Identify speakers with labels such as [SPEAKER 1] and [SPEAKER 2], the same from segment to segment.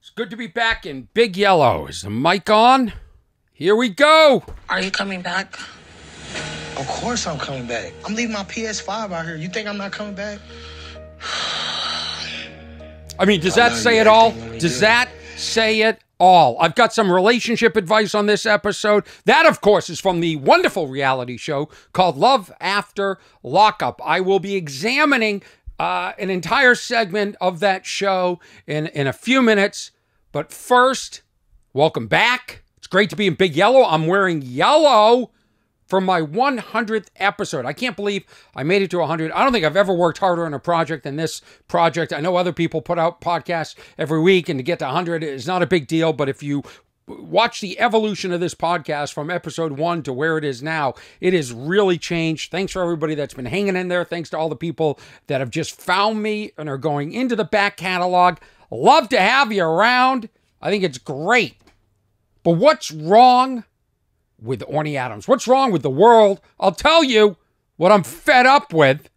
[SPEAKER 1] It's good to be back in Big Yellow. Is the mic on? Here we go.
[SPEAKER 2] Are you coming back?
[SPEAKER 3] Of course I'm coming back. I'm leaving my PS5 out here. You think I'm not coming back?
[SPEAKER 1] I mean, does that say it all? Does that say it all? I've got some relationship advice on this episode. That, of course, is from the wonderful reality show called Love After Lockup. I will be examining an entire segment of that show in a few minutes. But first, welcome back. It's great to be in Big Yellow. I'm wearing yellow for my 100th episode. I can't believe I made it to 100. I don't think I've ever worked harder on a project than this project. I know other people put out podcasts every week, and to get to 100 is not a big deal. But if you watch the evolution of this podcast from episode 1 to where it is now, it has really changed. Thanks for everybody that's been hanging in there. Thanks to all the people that have just found me and are going into the back catalog. Love to have you around. I think it's great. But what's wrong with Orny Adams? What's wrong with the world? I'll tell you what I'm fed up with.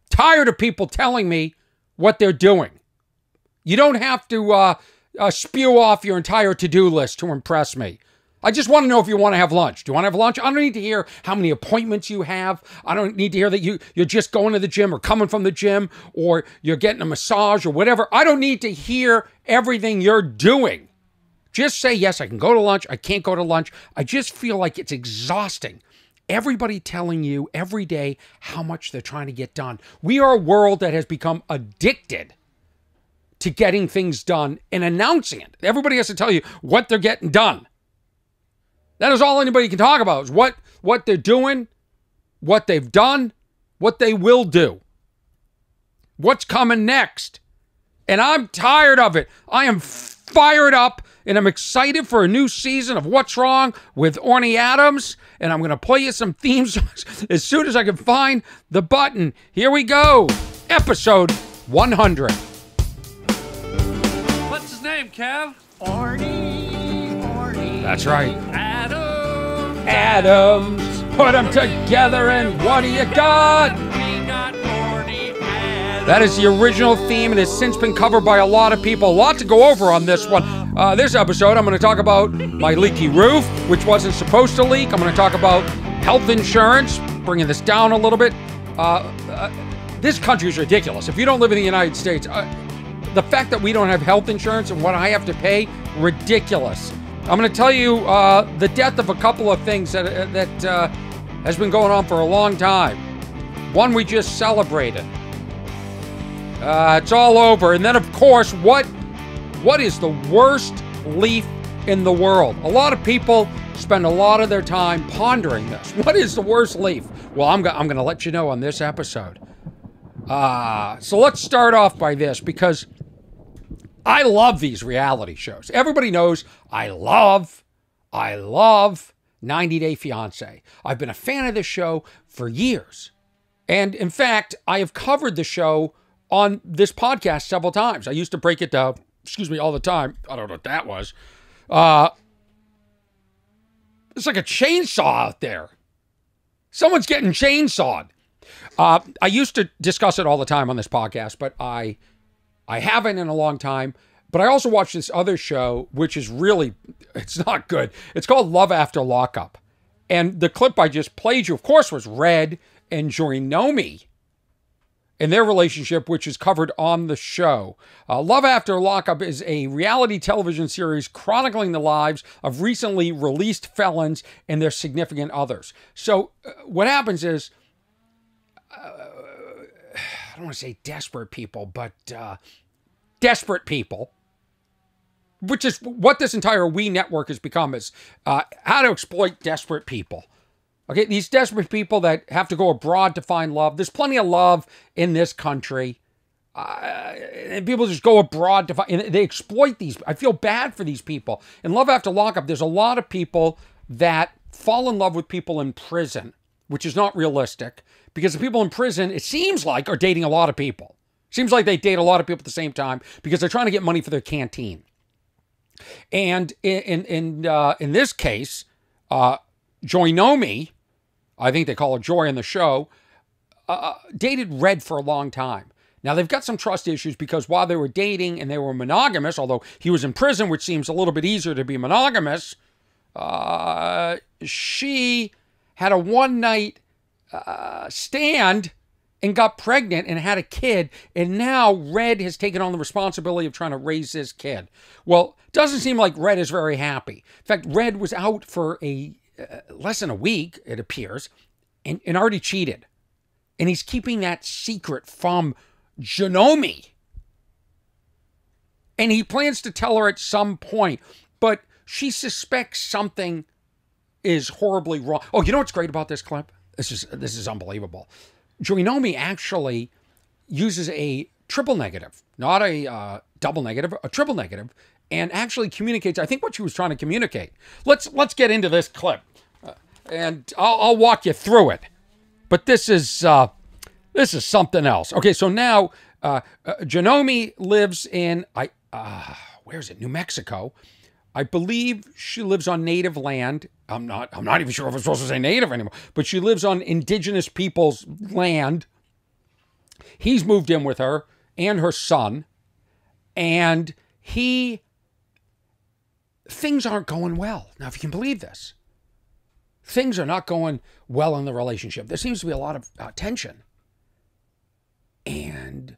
[SPEAKER 1] Tired of people telling me what they're doing. You don't have to spew off your entire to-do list to impress me. I just want to know if you want to have lunch. Do you want to have lunch? I don't need to hear how many appointments you have. I don't need to hear that you're just going to the gym or coming from the gym or you're getting a massage or whatever. I don't need to hear everything you're doing. Just say, yes, I can go to lunch. I can't go to lunch. I just feel like it's exhausting. Everybody telling you every day how much they're trying to get done. We are a world that has become addicted to getting things done and announcing it. Everybody has to tell you what they're getting done. That is all anybody can talk about, is what they're doing, what they've done, what they will do, what's coming next. And I'm tired of it. I am fired up, and I'm excited for a new season of What's Wrong with Orny Adams. And I'm going to play you some theme songs as soon as I can find the button. Here we go. Episode 100.
[SPEAKER 4] What's his name, Kev?
[SPEAKER 2] Orny.
[SPEAKER 1] That's right.
[SPEAKER 4] Adams.
[SPEAKER 1] Put them together and what do you got?
[SPEAKER 4] We got Orny Adams.
[SPEAKER 1] That is the original theme and has since been covered by a lot of people. A lot to go over on this one. This episode, I'm going to talk about my leaky roof, which wasn't supposed to leak. I'm going to talk about health insurance, bringing this down a little bit. This country is ridiculous. If you don't live in the United States, the fact that we don't have health insurance and what I have to pay, ridiculous. I'm going to tell you the death of a couple of things that has been going on for a long time. One we just celebrated. It's all over. And then, of course, what is the worst leaf in the world? A lot of people spend a lot of their time pondering this. What is the worst leaf? Well, I'm going to let you know on this episode. So let's start off by this, because I love these reality shows. Everybody knows I love 90 Day Fiancé. I've been a fan of this show for years. And in fact, I have covered the show on this podcast several times. I used to break it down, all the time. I don't know what that was. It's like a chainsaw out there. Someone's getting chainsawed. I used to discuss it all the time on this podcast, but I haven't in a long time. But I also watched this other show, which is really, it's not good. It's called Love After Lockup. And the clip I just played you, of course, was Red and Joinomi and their relationship, which is covered on the show. Love After Lockup is a reality television series chronicling the lives of recently released felons and their significant others. So what happens is, I don't want to say desperate people, but desperate people, which is what this entire We network has become, is how to exploit desperate people. Okay, these desperate people that have to go abroad to find love. There's plenty of love in this country. And people just go abroad to find, and they exploit these. I feel bad for these people. In Love After Lockup, there's a lot of people that fall in love with people in prison, which is not realistic, because the people in prison, it seems like, are dating a lot of people. Seems like they date a lot of people at the same time because they're trying to get money for their canteen. And in this case, Joinomi, I think they call her Joy in the show, dated Red for a long time. Now, they've got some trust issues because while they were dating and they were monogamous, although he was in prison, which seems a little bit easier to be monogamous, she had a one-night stand and got pregnant and had a kid, and now Red has taken on the responsibility of trying to raise this kid. Well, it doesn't seem like Red is very happy. In fact, Red was out for less than a week, it appears, and already cheated. And he's keeping that secret from Janome. And he plans to tell her at some point, but she suspects something is horribly wrong. Oh, you know what's great about this clip? This is unbelievable. Janome actually uses a triple negative, not a double negative, a triple negative, and actually communicates, I think, what she was trying to communicate. Let's get into this clip, and I'll walk you through it. But this is something else. Okay, so now Janome lives in where is it? New Mexico. I believe she lives on native land. I'm not even sure if I'm supposed to say native anymore, but she lives on indigenous people's land. He's moved in with her and her son, and things aren't going well. Now, if you can believe this, things are not going well in the relationship. There seems to be a lot of tension. And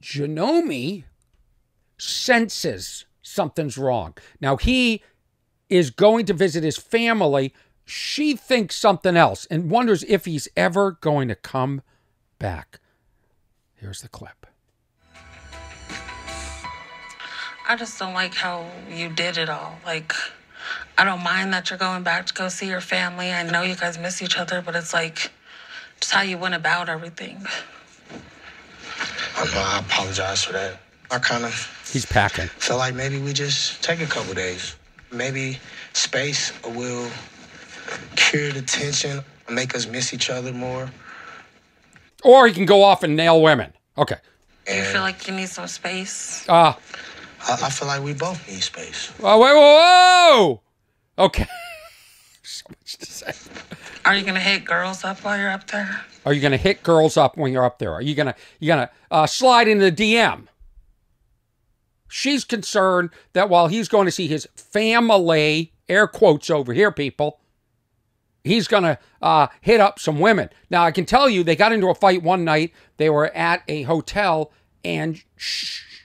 [SPEAKER 1] Janome senses something's wrong. Now, he is going to visit his family. She thinks something else and wonders if he's ever going to come back. Here's the clip.
[SPEAKER 2] I just don't like how you did it all. Like, I don't mind that you're going back to go see your family. I know you guys miss each other, but it's like just how you went about everything.
[SPEAKER 3] I know, I apologize for that. I kind of...
[SPEAKER 1] He's packing.
[SPEAKER 3] Feel like maybe we just take a couple days. Maybe space will cure the tension, make us miss each other more.
[SPEAKER 1] Or he can go off and nail women. Okay.
[SPEAKER 2] Do you feel like you need some space?
[SPEAKER 3] I feel like we both need space.
[SPEAKER 1] Oh, wait, whoa! Okay. So much to say.
[SPEAKER 2] Are you gonna hit girls up while you're up there?
[SPEAKER 1] Are you gonna hit girls up when you're up there? Are you gonna slide into the DM? She's concerned that while he's going to see his family, air quotes over here, people, he's going to hit up some women. Now, I can tell you, they got into a fight one night. They were at a hotel, and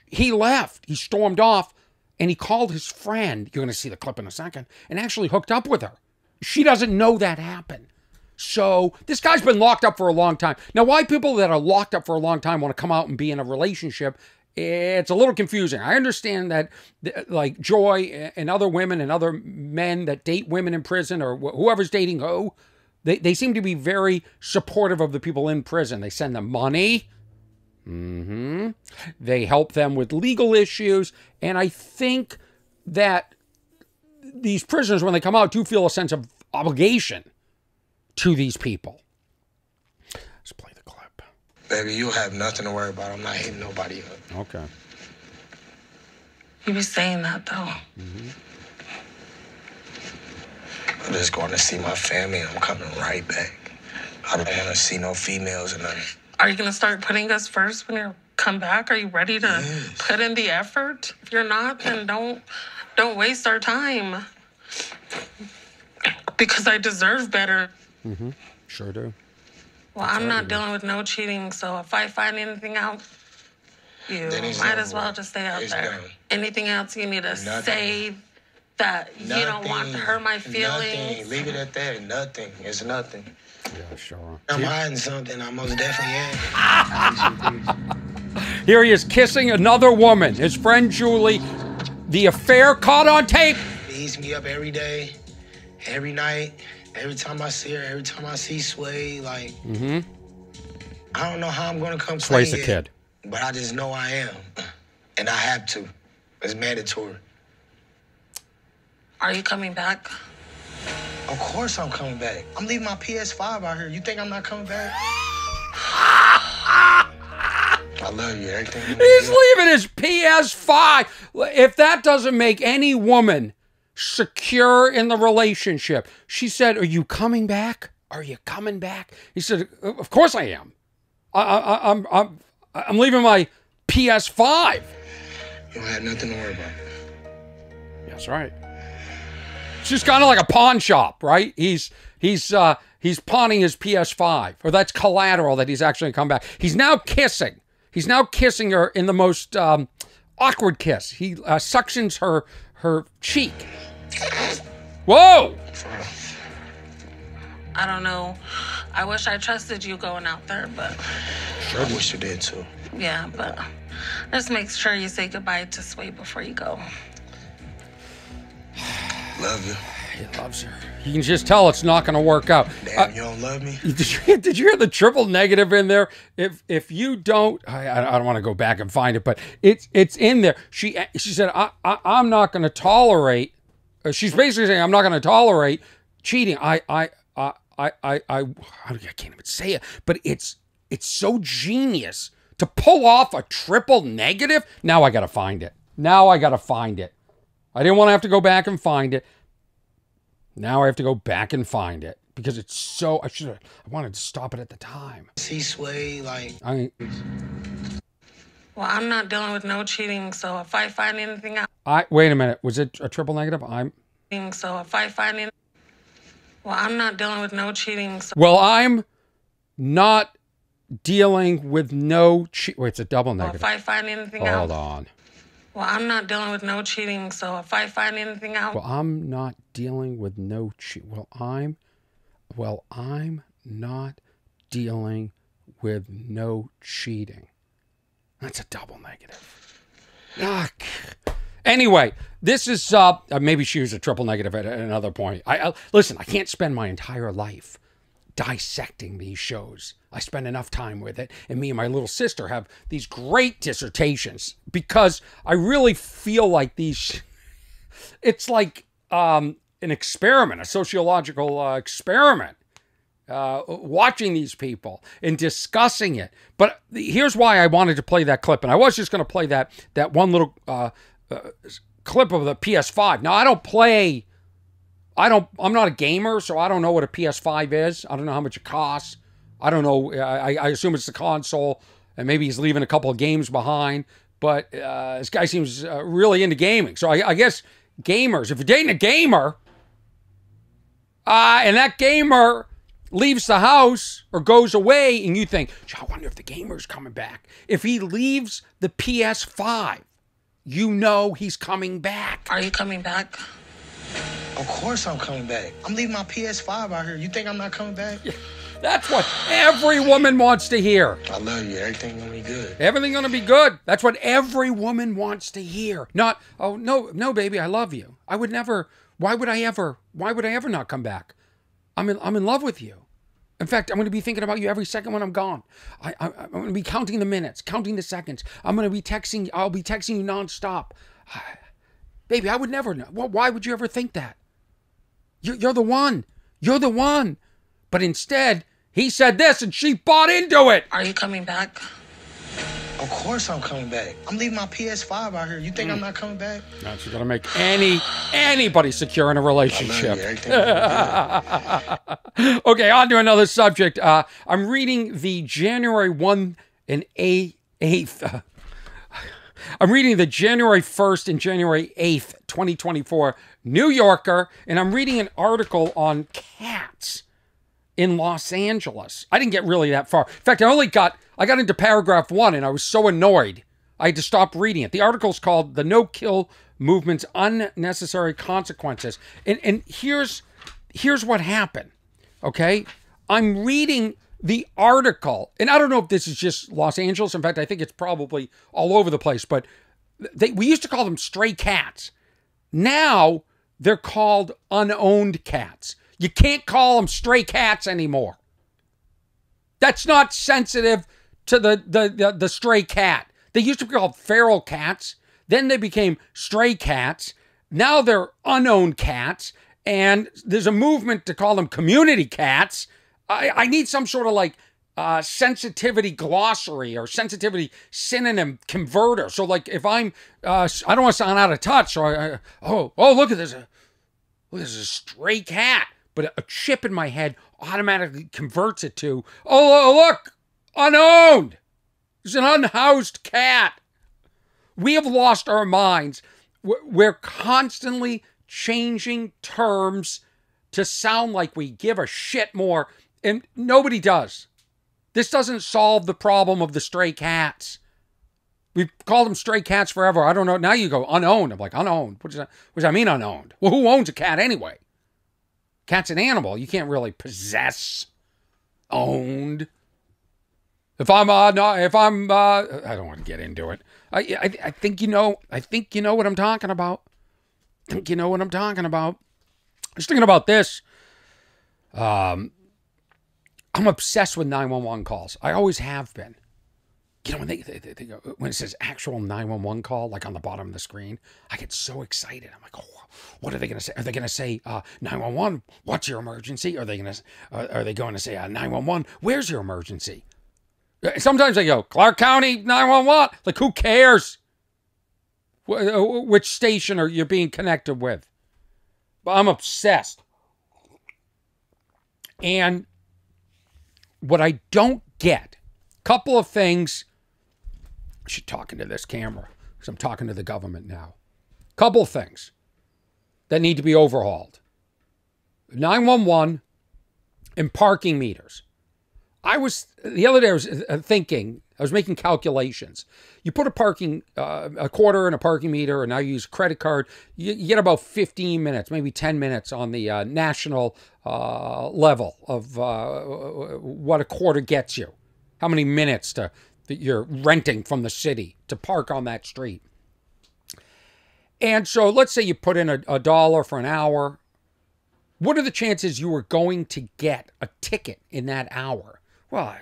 [SPEAKER 1] he left. He stormed off, and he called his friend. You're going to see the clip in a second, and actually hooked up with her. She doesn't know that happened. So this guy's been locked up for a long time. Now, why people that are locked up for a long time want to come out and be in a relationship, it's a little confusing. I understand that, like Joy and other women and other men that date women in prison or whoever's dating who, they seem to be very supportive of the people in prison. They send them money. They help them with legal issues. And I think that these prisoners, when they come out, do feel a sense of obligation to these people. Let's play the clip.
[SPEAKER 3] Baby, you'll have nothing to worry about. I'm not hitting nobody up.
[SPEAKER 1] Okay.
[SPEAKER 2] You be saying that, though.
[SPEAKER 3] I'm just going to see my family, and I'm coming right back. I don't want to see no females or nothing.
[SPEAKER 2] Are you going to start putting us first when you come back? Are you ready to put in the effort? If you're not, then don't waste our time. Because I deserve better.
[SPEAKER 1] Sure do.
[SPEAKER 2] Well, I'm not dealing with no cheating, so if I find anything out, you might as well just stay out there.
[SPEAKER 3] Done.
[SPEAKER 2] Anything else you need to say that you don't want to hurt my feelings?
[SPEAKER 3] Nothing. Leave it at that. Nothing. It's nothing.
[SPEAKER 1] Yeah, sure.
[SPEAKER 3] I'm hiding something. I most definitely am.
[SPEAKER 1] Here he is kissing another woman. His friend Julie. The affair caught on tape.
[SPEAKER 3] He eats me up every day, every night. Every time I see her, every time I see Sway, like, I don't know how I'm going to come clean.
[SPEAKER 1] Sway's the kid.
[SPEAKER 3] But I just know I am. And I have to. It's mandatory.
[SPEAKER 2] Are you coming back?
[SPEAKER 3] Of course I'm coming back. I'm leaving my PS5 out here. You think I'm not coming back? I love you. Everything you
[SPEAKER 1] He's
[SPEAKER 3] do.
[SPEAKER 1] leaving his PS5. If that doesn't make any woman secure in the relationship. She said, are you coming back? Are you coming back? He said, of course I am. I'm leaving my PS5.
[SPEAKER 3] You don't have nothing to worry about.
[SPEAKER 1] That's right. It's just kind of like a pawn shop, right? He's pawning his PS5, or that's collateral that he's actually come back. He's now kissing. He's now kissing her in the most awkward kiss. He suctions her cheek. Whoa!
[SPEAKER 2] I don't know. I wish I trusted you going out there, but...
[SPEAKER 3] Sure, I wish you did, too.
[SPEAKER 2] Yeah, but just make sure you say goodbye to Sway before you go.
[SPEAKER 3] Love you.
[SPEAKER 1] He loves her. You can just tell it's not going to work out.
[SPEAKER 3] Damn, you don't love me?
[SPEAKER 1] Did you hear the triple negative in there? If you don't, I don't want to go back and find it, but it's in there. She said, I'm not going to tolerate. She's basically saying, I'm not going to tolerate cheating. I can't even say it, but it's so genius to pull off a triple negative. Now I got to find it. I didn't want to have to go back and find it. Now I have to go back and find it because it's so. I wanted to stop it at the time.
[SPEAKER 3] See Sway, like.
[SPEAKER 2] Well, I'm not dealing with no cheating, so if I find anything out.
[SPEAKER 1] Wait a minute. Was it a triple negative?
[SPEAKER 2] So if I find anything. Well, I'm not dealing with no cheating. So.
[SPEAKER 1] Well, I'm not dealing with no cheating. Wait, it's a double negative.
[SPEAKER 2] Well, if I find anything out.
[SPEAKER 1] Hold on.
[SPEAKER 2] Well, I'm not dealing with no cheating, so if I find anything out.
[SPEAKER 1] Well, I'm not dealing with no cheating. Well, I'm not dealing with no cheating. That's a double negative. Anyway, this is maybe she was a triple negative at another point. Listen, I can't spend my entire life dissecting these shows. I spend enough time with it, and me and my little sister have these great dissertations because I really feel like it's like an experiment, a sociological experiment, watching these people and discussing it. But here's why I wanted to play that clip, and I was just going to play that one little clip of the PS5. Now, I'm not a gamer, so I don't know what a PS5 is. I don't know how much it costs. I don't know. I assume it's the console, and maybe he's leaving a couple of games behind. But this guy seems really into gaming. So I guess gamers, if you're dating a gamer, and that gamer leaves the house or goes away, and you think, I wonder if the gamer's coming back. If he leaves the PS5, you know he's coming back.
[SPEAKER 2] Are you coming back?
[SPEAKER 3] Of course I'm coming back. I'm leaving my PS5 out here. You think I'm not coming back?
[SPEAKER 1] That's what every woman wants to hear.
[SPEAKER 3] I love you. Everything gonna be good.
[SPEAKER 1] Everything gonna be good. That's what every woman wants to hear. Not, oh, no, baby, I love you. I would never, why would I ever not come back? I'm in love with you. In fact, I'm going to be thinking about you every second when I'm gone. I'm going to be counting the minutes, counting the seconds. I'll be texting you nonstop. Baby, I would never know. Well, why would you ever think that? You're the one. You're the one. But instead, he said this and she bought into it.
[SPEAKER 2] Are you coming back?
[SPEAKER 3] Of course I'm coming back. I'm leaving my PS5 out here. You think I'm not coming back?
[SPEAKER 1] That's going to make anybody secure in a relationship. Okay, on to another subject. I'm reading the January 1 and 8th. I'm reading the January 1st and January 8th, 2024 New Yorker, and I'm reading an article on cats in Los Angeles. I didn't get really that far. In fact, I got into paragraph 1 and I was so annoyed I had to stop reading it. The article's called The No-Kill Movement's Unnecessary Consequences. And here's what happened, okay? I'm reading the article, and I don't know if this is just Los Angeles. In fact, I think it's probably all over the place, but we used to call them stray cats. Now they're called unowned cats. You can't call them stray cats anymore. That's not sensitive to the stray cat. They used to be called feral cats. Then they became stray cats. Now they're unowned cats. And there's a movement to call them community cats. I need some sort of like sensitivity glossary or sensitivity synonym converter. So like if I don't want to sound out of touch. So look at this. Look, this is a stray cat. But a chip in my head automatically converts it to, oh, look, unowned. There's an unhoused cat. We have lost our minds. We're constantly changing terms to sound like we give a shit more, and nobody does. This doesn't solve the problem of the stray cats. We've called them stray cats forever. I don't know. Now you go unowned. I'm like, unowned? What does that mean, unowned? Well, who owns a cat anyway? Cat's an animal. You can't really possess. Owned. I don't want to get into it. I think you know what I'm talking about. I was thinking about this. I'm obsessed with 911 calls. I always have been. You know, when they go, when it says actual 911 call, like on the bottom of the screen, I get so excited. I'm like, oh, what are they going to say? Are they going to say 911? What's your emergency? Are they going to say 911? Where's your emergency? Sometimes they go Clark County 911. Like, who cares? Which station are you being connected with? But I'm obsessed. And what I don't get, couple of things. I should talk into this camera because I'm talking to the government now. Couple of things that need to be overhauled. 911 and parking meters. The other day I was thinking, I was making calculations. You put a quarter in a parking meter, and now you use a credit card. You get about 15 minutes, maybe 10 minutes on the national level of what a quarter gets you. How many minutes that you're renting from the city to park on that street. And so let's say you put in $1 for an hour. What are the chances you are going to get a ticket in that hour? Well,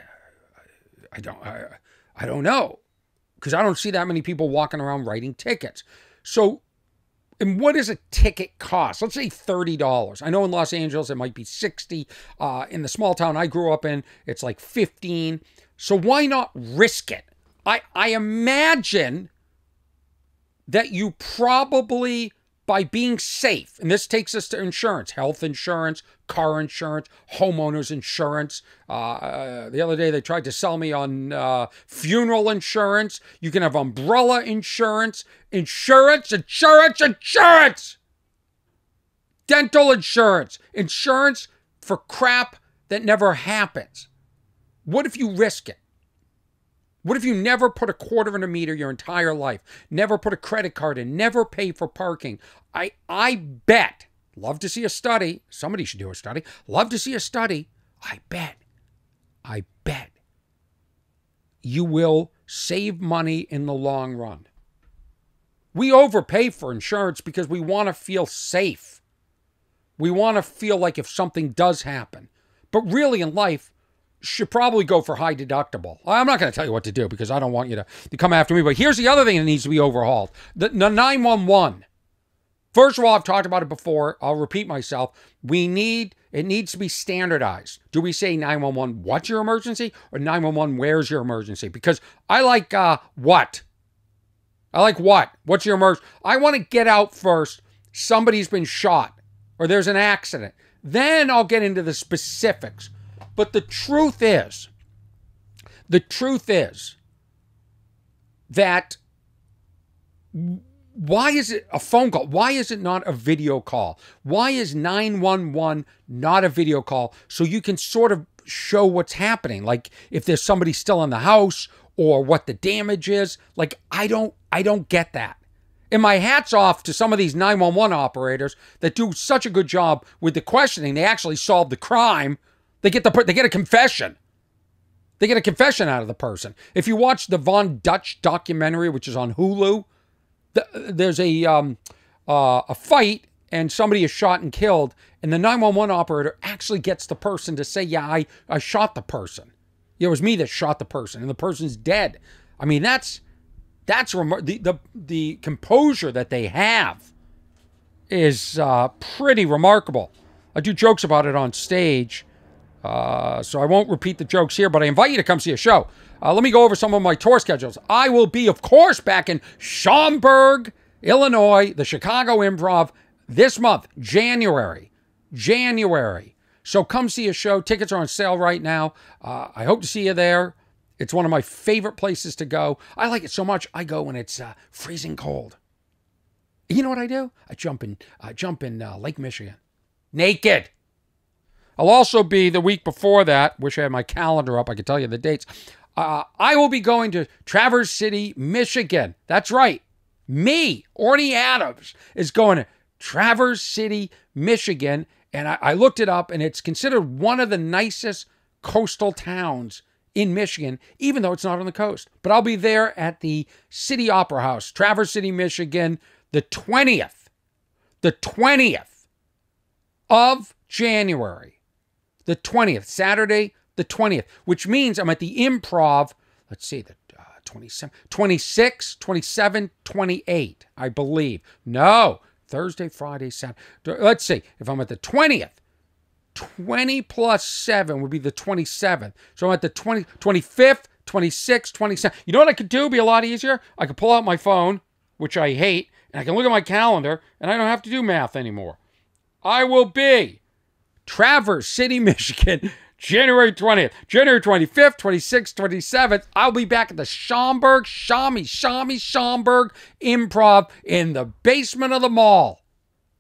[SPEAKER 1] I don't know, because I don't see that many people walking around writing tickets. So, and what does a ticket cost? Let's say $30. I know in Los Angeles it might be $60. In the small town I grew up in, it's like $15. So why not risk it? I imagine that you probably, by being safe, and this takes us to insurance, health insurance, car insurance, homeowners insurance. The other day they tried to sell me on funeral insurance. You can have umbrella insurance, insurance, dental insurance, insurance for crap that never happens. What if you risk it? What if you never put a quarter in a meter your entire life? Never put a credit card in, never pay for parking. I bet, love to see a study, somebody should do a study, love to see a study, I bet you will save money in the long run. We overpay for insurance because we want to feel safe. We want to feel like if something does happen. But really in life, should probably go for high deductible. I'm not going to tell you what to do because I don't want you to come after me. But here's the other thing that needs to be overhauled. The 911. First of all, I've talked about it before. I'll repeat myself. It needs to be standardized. Do we say 911, what's your emergency? Or 911, where's your emergency? Because I like what? I like what? What's your emergency? I want to get out first. Somebody's been shot or there's an accident. Then I'll get into the specifics. But the truth is that why is it a phone call? Why is it not a video call? Why is 911 not a video call? So you can sort of show what's happening. Like if there's somebody still in the house or what the damage is. Like I don't get that. And my hat's off to some of these 911 operators that do such a good job with the questioning. They actually solve the crime. They get a confession. They get a confession out of the person. If you watch the Von Dutch documentary, which is on Hulu, there's a fight and somebody is shot and killed, and the 911 operator actually gets the person to say, "Yeah, I shot the person. It was me that shot the person, and the person's dead." I mean, that's the composure that they have is pretty remarkable. I do jokes about it on stage. So I won't repeat the jokes here, but I invite you to come see a show. Let me go over some of my tour schedules. I will be, of course, back in Schaumburg, Illinois, the Chicago Improv this month, January. So come see a show. Tickets are on sale right now. I hope to see you there. It's one of my favorite places to go. I like it so much, I go when it's freezing cold. You know what I do? I jump in Lake Michigan. Naked. I'll also be the week before that. Wish I had my calendar up. I could tell you the dates. I will be going to Traverse City, Michigan. That's right. Me, Orny Adams, is going to Traverse City, Michigan. And I looked it up, and it's considered one of the nicest coastal towns in Michigan, even though it's not on the coast. But I'll be there at the City Opera House, Traverse City, Michigan, the 20th of January. The 20th, Saturday, the 20th, which means I'm at the Improv, let's see, the 26, 27, 28, I believe. No, Thursday, Friday, Saturday. Let's see, if I'm at the 20th, 20 plus 7 would be the 27th. So I'm at the 25th, 26th, 27th. You know what I could do? Be a lot easier? I could pull out my phone, which I hate, and I can look at my calendar, and I don't have to do math anymore. I will be Traverse City, Michigan, January 20th, January 25th, 26th, 27th. I'll be back at the Schaumburg Improv in the basement of the mall.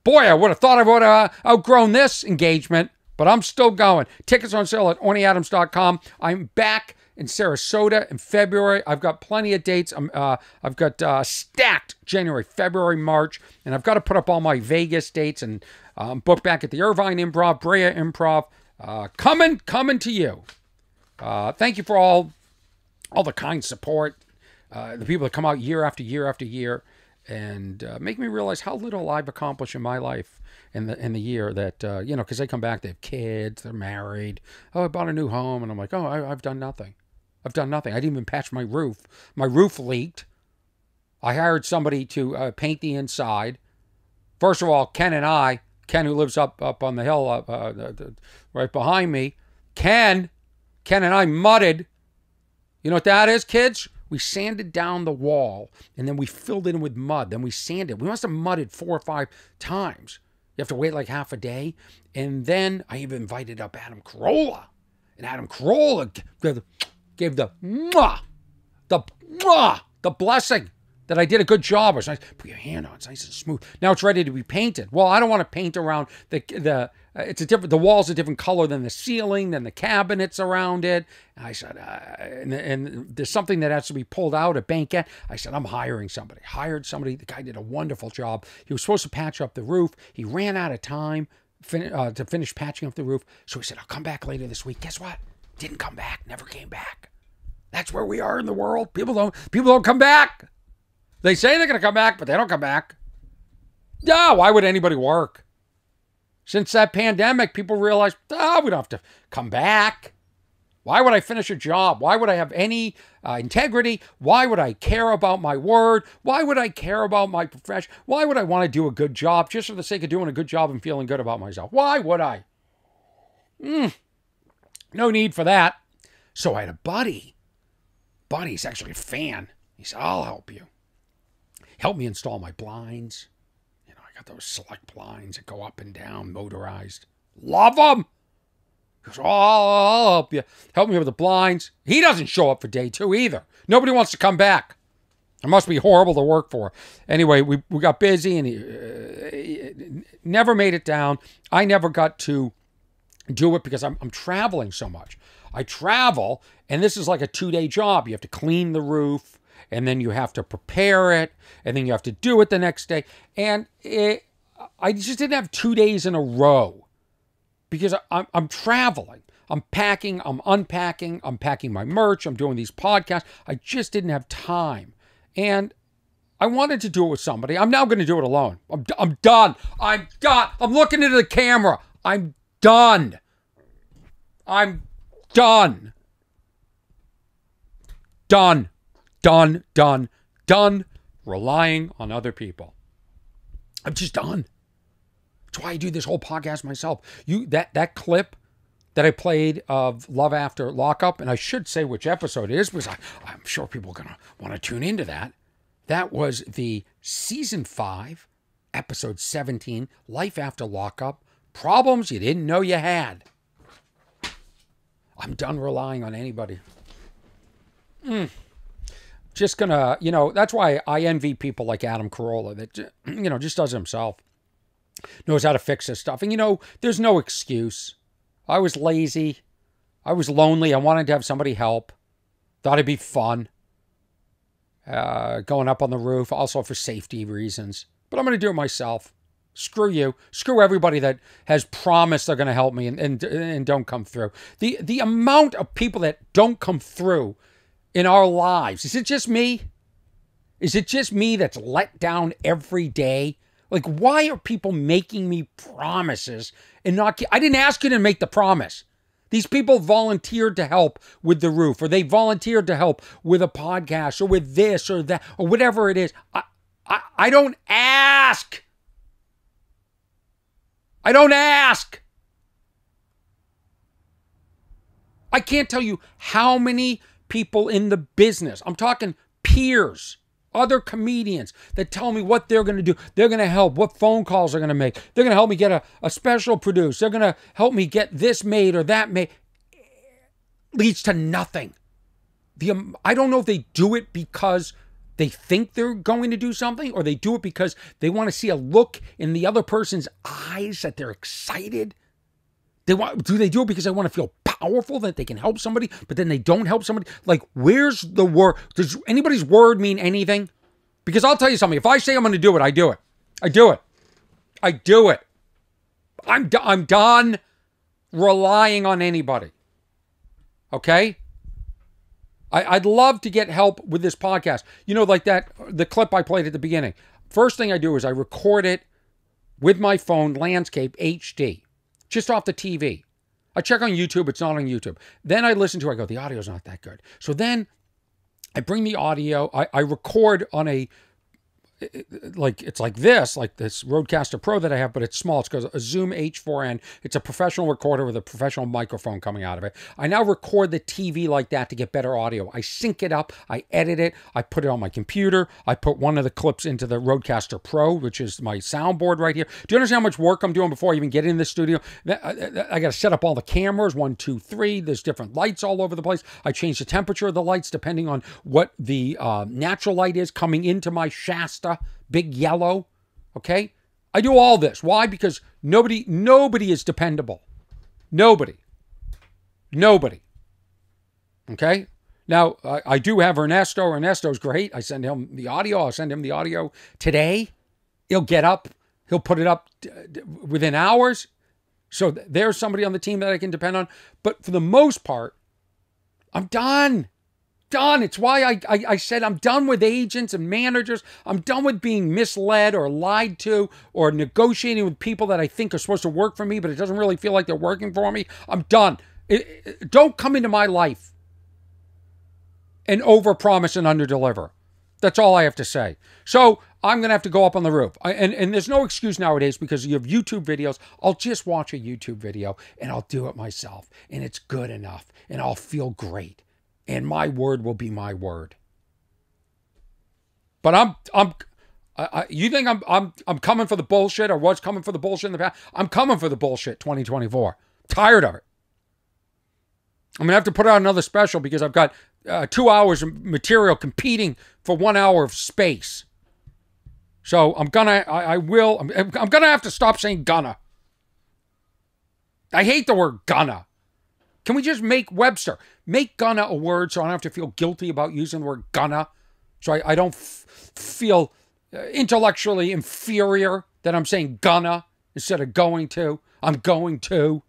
[SPEAKER 1] Boy, I would have thought I would have outgrown this engagement, but I'm still going. Tickets on sale at ornyadams.com. I'm back in Sarasota in February. I've got plenty of dates. I've got stacked January, February, March, and I've got to put up all my Vegas dates and book back at the Irvine Improv, Brea Improv. Coming to you. Thank you for all the kind support. The people that come out year after year after year and make me realize how little I've accomplished in my life in the year that, because they come back, they have kids, they're married. Oh, I bought a new home. And I'm like, oh, I've done nothing. I didn't even patch my roof. My roof leaked. I hired somebody to paint the inside. First of all, Ken, who lives up on the hill right behind me, Ken and I mudded. You know what that is, kids? We sanded down the wall, and then we filled it in with mud. Then we sanded. We must have mudded 4 or 5 times. You have to wait like half a day. And then I even invited up Adam Carolla. And Adam Carolla gave the blessing that I did a good job. It's nice. Put your hand on. It's nice and smooth. Now it's ready to be painted. Well, I don't want to paint around the wall's a different color than the ceiling, than the cabinets around it. And I said, and there's something that has to be pulled out, a banquette. I said, I'm hiring somebody. Hired somebody. The guy did a wonderful job. He was supposed to patch up the roof. He ran out of time to finish patching up the roof. So he said, I'll come back later this week. Guess what? Didn't come back. Never came back. That's where we are in the world. People don't come back. They say they're going to come back, but they don't come back. No, why would anybody work? Since that pandemic, people realized, we don't have to come back. Why would I finish a job? Why would I have any integrity? Why would I care about my word? Why would I care about my profession? Why would I want to do a good job just for the sake of doing a good job and feeling good about myself? Why would I? No need for that. So I had a buddy. Buddy's actually a fan. He said, I'll help you. Help me install my blinds. I got those select blinds that go up and down, motorized. Love them. He goes, I'll help you. Help me with the blinds. He doesn't show up for day 2 either. Nobody wants to come back. It must be horrible to work for. Anyway, we got busy and he never made it down. I never got to do it because I'm traveling so much. I travel, and this is like a 2-day job. You have to clean the roof, and then you have to prepare it, and then you have to do it the next day. And I just didn't have 2 days in a row because I'm traveling. I'm packing, I'm unpacking, I'm packing my merch, I'm doing these podcasts. I just didn't have time. And I wanted to do it with somebody. I'm now going to do it alone. I'm done. I'm done. I'm looking into the camera. I'm done. I'm done. Done. Done, done, done relying on other people. I'm just done. That's why I do this whole podcast myself. That clip that I played of Love After Lockup, and I should say which episode it is because I'm sure people are going to want to tune into that. That was the season 5, episode 17, Life After Lockup, Problems You Didn't Know You Had. I'm done relying on anybody. Just gonna, that's why I envy people like Adam Carolla that, just does it himself. Knows how to fix this stuff. And, there's no excuse. I was lazy. I was lonely. I wanted to have somebody help. Thought it'd be fun. Going up on the roof, also for safety reasons. But I'm going to do it myself. Screw you. Screw everybody that has promised they're going to help me and don't come through. The amount of people that don't come through in our lives. Is it just me? Is it just me that's let down every day? Like, why are people making me promises and not... I didn't ask you to make the promise. These people volunteered to help with the roof, or they volunteered to help with a podcast, or with this or that, or whatever it is. I don't ask. I don't ask. I can't tell you how many people in the business, I'm talking peers, other comedians, that tell me what they're going to do. They're going to help, what phone calls they're going to make. They're going to help me get a special produced. They're going to help me get this made or that made. Leads to nothing. I don't know if they do it because they think they're going to do something, or they do it because they want to see a look in the other person's eyes that they're excited. Do they do it because they want to feel powerful, that they can help somebody, but then they don't help somebody? Like, where's the word? Does anybody's word mean anything? Because I'll tell you something. If I say I'm going to do it, I do it. I do it. I do it. I'm done relying on anybody. Okay? I'd love to get help with this podcast. Like the clip I played at the beginning. First thing I do is I record it with my phone, landscape HD, just off the TV. I check on YouTube. It's not on YouTube. Then I listen to it. I go, the audio's not that good. So then I bring the audio. I record on it's like this Rodecaster Pro that I have, but it's small. It's a Zoom H4n. It's a professional recorder with a professional microphone coming out of it. I now record the TV like that to get better audio. I sync it up. I edit it. I put it on my computer. I put one of the clips into the Rodecaster Pro, which is my soundboard right here. Do you understand how much work I'm doing before I even get in the studio? I got to set up all the cameras, 1, 2, 3. There's different lights all over the place. I change the temperature of the lights depending on what the natural light is coming into my Shasta. Big yellow, okay? I do all this. Why? Because nobody is dependable. Nobody. Okay? Now, I do have Ernesto. Ernesto's great. I send him the audio. I'll send him the audio today. He'll get up. He'll put it up within hours. So there's somebody on the team that I can depend on. But for the most part, I'm done. It's why I said I'm done with agents and managers. I'm done with being misled or lied to or negotiating with people that I think are supposed to work for me, but it doesn't really feel like they're working for me. I'm done. Don't come into my life and overpromise and underdeliver. That's all I have to say. So I'm going to have to go up on the roof. And there's no excuse nowadays because you have YouTube videos. I'll just watch a YouTube video and I'll do it myself. And it's good enough. And I'll feel great. And my word will be my word. But you think I'm coming for the bullshit, or was coming for the bullshit in the past? I'm coming for the bullshit 2024. Tired of it. I'm going to have to put out another special because I've got 2 hours of material competing for 1 hour of space. So I'm going to have to stop saying gonna. I hate the word gonna. Can we just make Webster? Make gonna a word so I don't have to feel guilty about using the word gonna. So I don't feel intellectually inferior that I'm saying gonna instead of going to. I'm going to.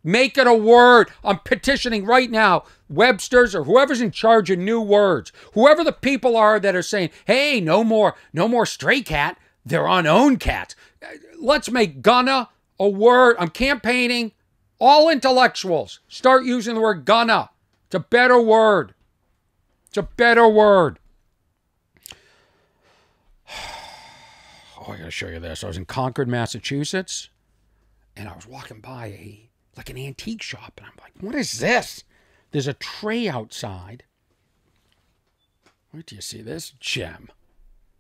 [SPEAKER 1] Make it a word. I'm petitioning right now. Webster's or whoever's in charge of new words. Whoever the people are that are saying, hey, no more stray cat. They're on own cats. Let's make gonna a word. I'm campaigning. All intellectuals, start using the word gonna. It's a better word. It's a better word. Oh, I got to show you this. I was in Concord, Massachusetts, and I was walking by an antique shop, and I'm like, what is this? There's a tray outside. Where do you see this? Gem.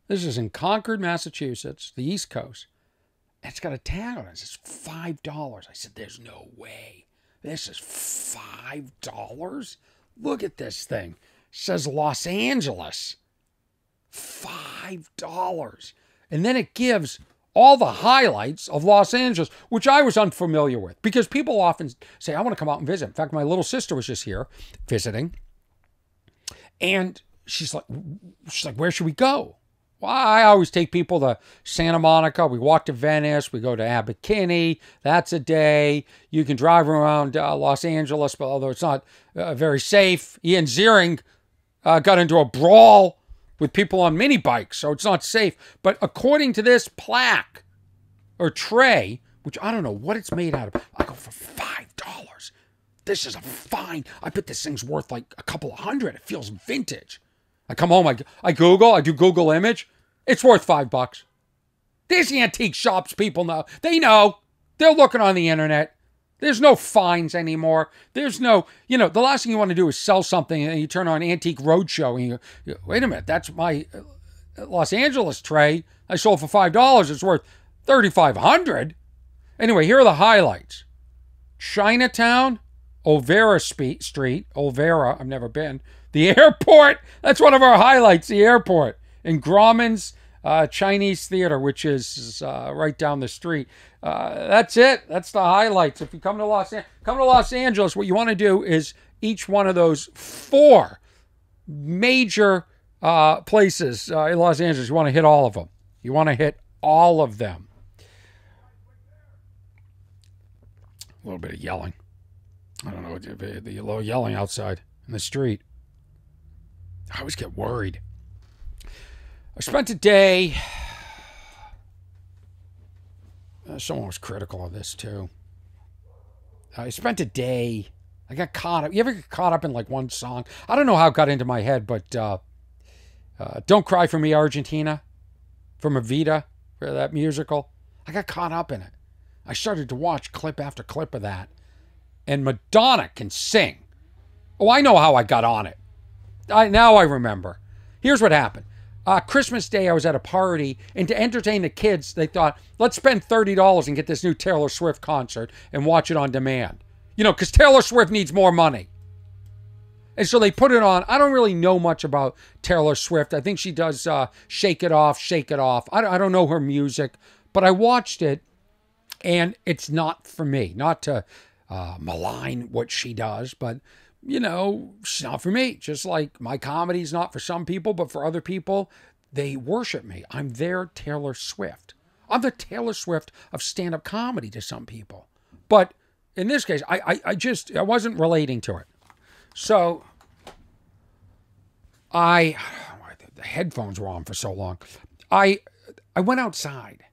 [SPEAKER 1] This is in Concord, Massachusetts, the East Coast. It's got a tag on it. It's $5. I said, there's no way. This is $5? Look at this thing. says Los Angeles. $5. And then it gives all the highlights of Los Angeles, which I was unfamiliar with, because people often say, I want to come out and visit. In fact, my little sister was just here visiting, and she's like, where should we go? Well, I always take people to Santa Monica. We walk to Venice. We go to Abbot Kinney. That's a day. You can drive around Los Angeles, but although it's not very safe. Ian Ziering got into a brawl with people on mini bikes, so it's not safe. But according to this plaque or tray, which I don't know what it's made out of, I go for $5. This is a fine. I bet this thing's worth like a couple of hundred. It feels vintage. I come home, I Google, I do Google image. It's worth $5. These antique shops, people know. They know. They're looking on the internet. There's no fines anymore. There's no, the last thing you want to do is sell something and you turn on Antique Roadshow and you wait a minute, that's my Los Angeles tray. I sold for $5. It's worth $3,500. Anyway, here are the highlights. Chinatown, Olvera Street, Olvera, I've never been. The airport, that's one of our highlights, the airport. And Grauman's Chinese Theater, which is right down the street. That's it. That's the highlights. If you come to Los Angeles, what you want to do is each one of those 4 major places in Los Angeles, you want to hit all of them. You want to hit all of them. A little bit of yelling. I don't know, the little yelling outside in the street. I always get worried. I spent a day. Someone was critical of this too. I spent a day. I got caught up. You ever get caught up in like one song? I don't know how it got into my head, but Don't Cry for Me, Argentina, from Evita, for that musical. I got caught up in it. I started to watch clip after clip of that. And Madonna can sing. Oh, I know how I got on it. Now I remember. Here's what happened. Christmas Day, I was at a party, and to entertain the kids, they thought, let's spend $30 and get this new Taylor Swift concert and watch it on demand. Because Taylor Swift needs more money. And so they put it on. I don't really know much about Taylor Swift. I think she does Shake It Off, Shake It Off. I don't know her music, but I watched it, and it's not for me. Not to malign what she does, but she's not for me. Just like my comedy's not for some people, but for other people, they worship me. I'm their Taylor Swift. I'm the Taylor Swift of stand-up comedy to some people. But in this case, I wasn't relating to it. So the headphones were on for so long. I went outside.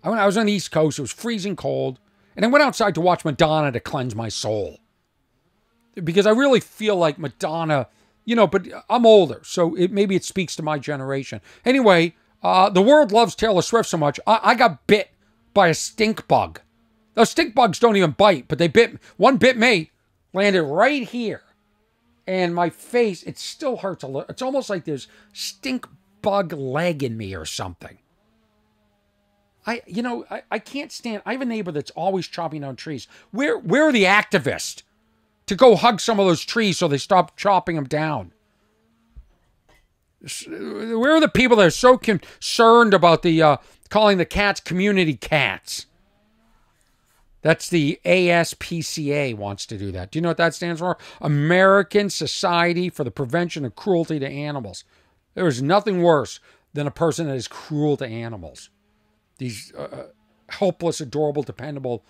[SPEAKER 1] I was on the East Coast. It was freezing cold. And I went outside to watch Madonna to cleanse my soul. Because I really feel like Madonna, but I'm older, so maybe it speaks to my generation. Anyway, the world loves Taylor Swift so much, I got bit by a stink bug. Those stink bugs don't even bite, but one bit me, landed right here. And my face, it still hurts a little. It's almost like there's stink bug leg in me or something. I can't stand, I have a neighbor that's always chopping down trees. Where are the activists to go hug some of those trees so they stop chopping them down? Where are the people that are so concerned about the calling the cats community cats? That's the ASPCA wants to do that. Do you know what that stands for? American Society for the Prevention of Cruelty to Animals. There is nothing worse than a person that is cruel to animals. These helpless, adorable, dependable,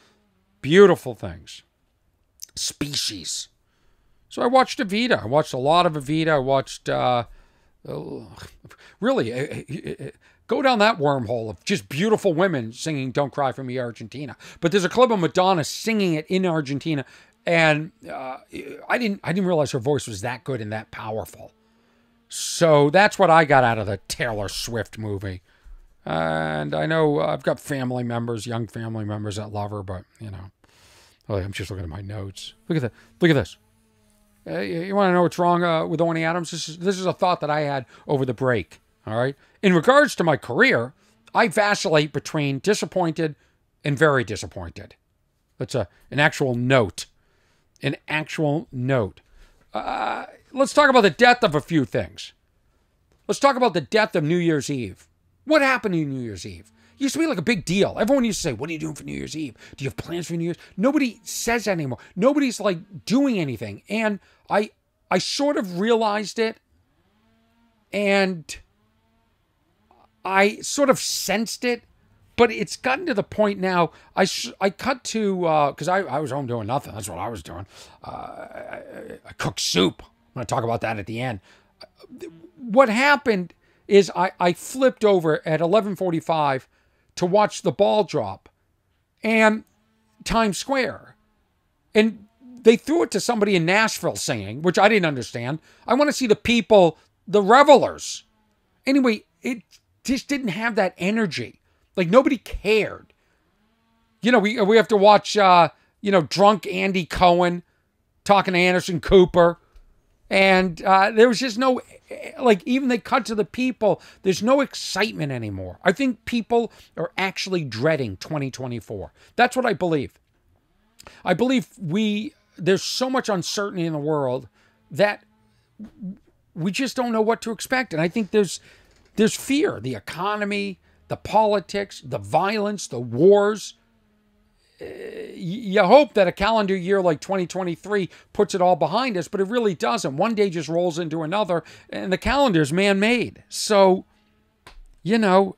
[SPEAKER 1] beautiful things. Species. So I watched Evita. I watched a lot of Evita. I watched, go down that wormhole of just beautiful women singing Don't Cry for Me, Argentina. But there's a clip of Madonna singing it in Argentina, and I didn't realize her voice was that good and that powerful. So that's what I got out of the Taylor Swift movie. And I know I've got family members, young family members that love her, but, oh, I'm just looking at my notes. Look at that. Look at this. You want to know what's wrong with Orny Adams? This is a thought that I had over the break, all right? In regards to my career, I vacillate between disappointed and very disappointed. That's an actual note. An actual note. let's talk about the death of a few things. Let's talk about the death of New Year's Eve. What happened to New Year's Eve? It used to be like a big deal. Everyone used to say, what are you doing for New Year's Eve? Do you have plans for New Year's? Nobody says that anymore. Nobody's like doing anything. And I sort of realized it, and I sort of sensed it, but it's gotten to the point now. I cut to, because I was home doing nothing. That's what I was doing. I cooked soup. I'm going to talk about that at the end. What happened is I flipped over at 11:45 to watch the ball drop and Times Square. And they threw it to somebody in Nashville singing, which I didn't understand. I want to see the people, the revelers. Anyway, it just didn't have that energy. Like, nobody cared. You know, we have to watch, drunk Andy Cohen talking to Anderson Cooper. And there was just no, like, even they cut to the people, there's no excitement anymore. I think people are actually dreading 2024. That's what I believe. I believe there's so much uncertainty in the world that we just don't know what to expect. And I think there's fear, the economy, the politics, the violence, the wars. You hope that a calendar year like 2023 puts it all behind us, but it really doesn't. One day just rolls into another, and the calendar's man-made. So, New